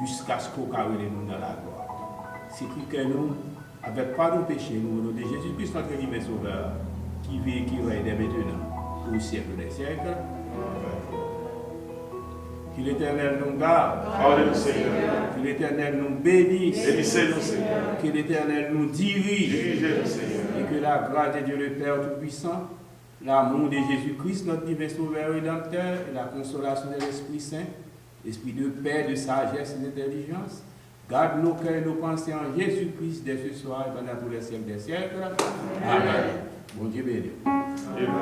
jusqu'à ce qu'on carre nous dans la gloire. C'est que nous, avec pas de péché, nous, au nom de Jésus-Christ, notre divin Sauveur, qui vit et qui règne dès maintenant, au siècle des siècles. Que l'Éternel nous garde. Que l'Éternel nous bénisse. Que l'Éternel nous dirige. Et que la grâce de Dieu le Père Tout-Puissant, l'amour de Jésus-Christ, notre divin Sauveur rédempteur, et la consolation de l'Esprit Saint, l'Esprit de paix, de sagesse et d'intelligence, garde nos cœurs et nos pensées en Jésus-Christ dès ce soir et pendant tous les siècles des siècles. Amen. Bon Dieu béni. Amen.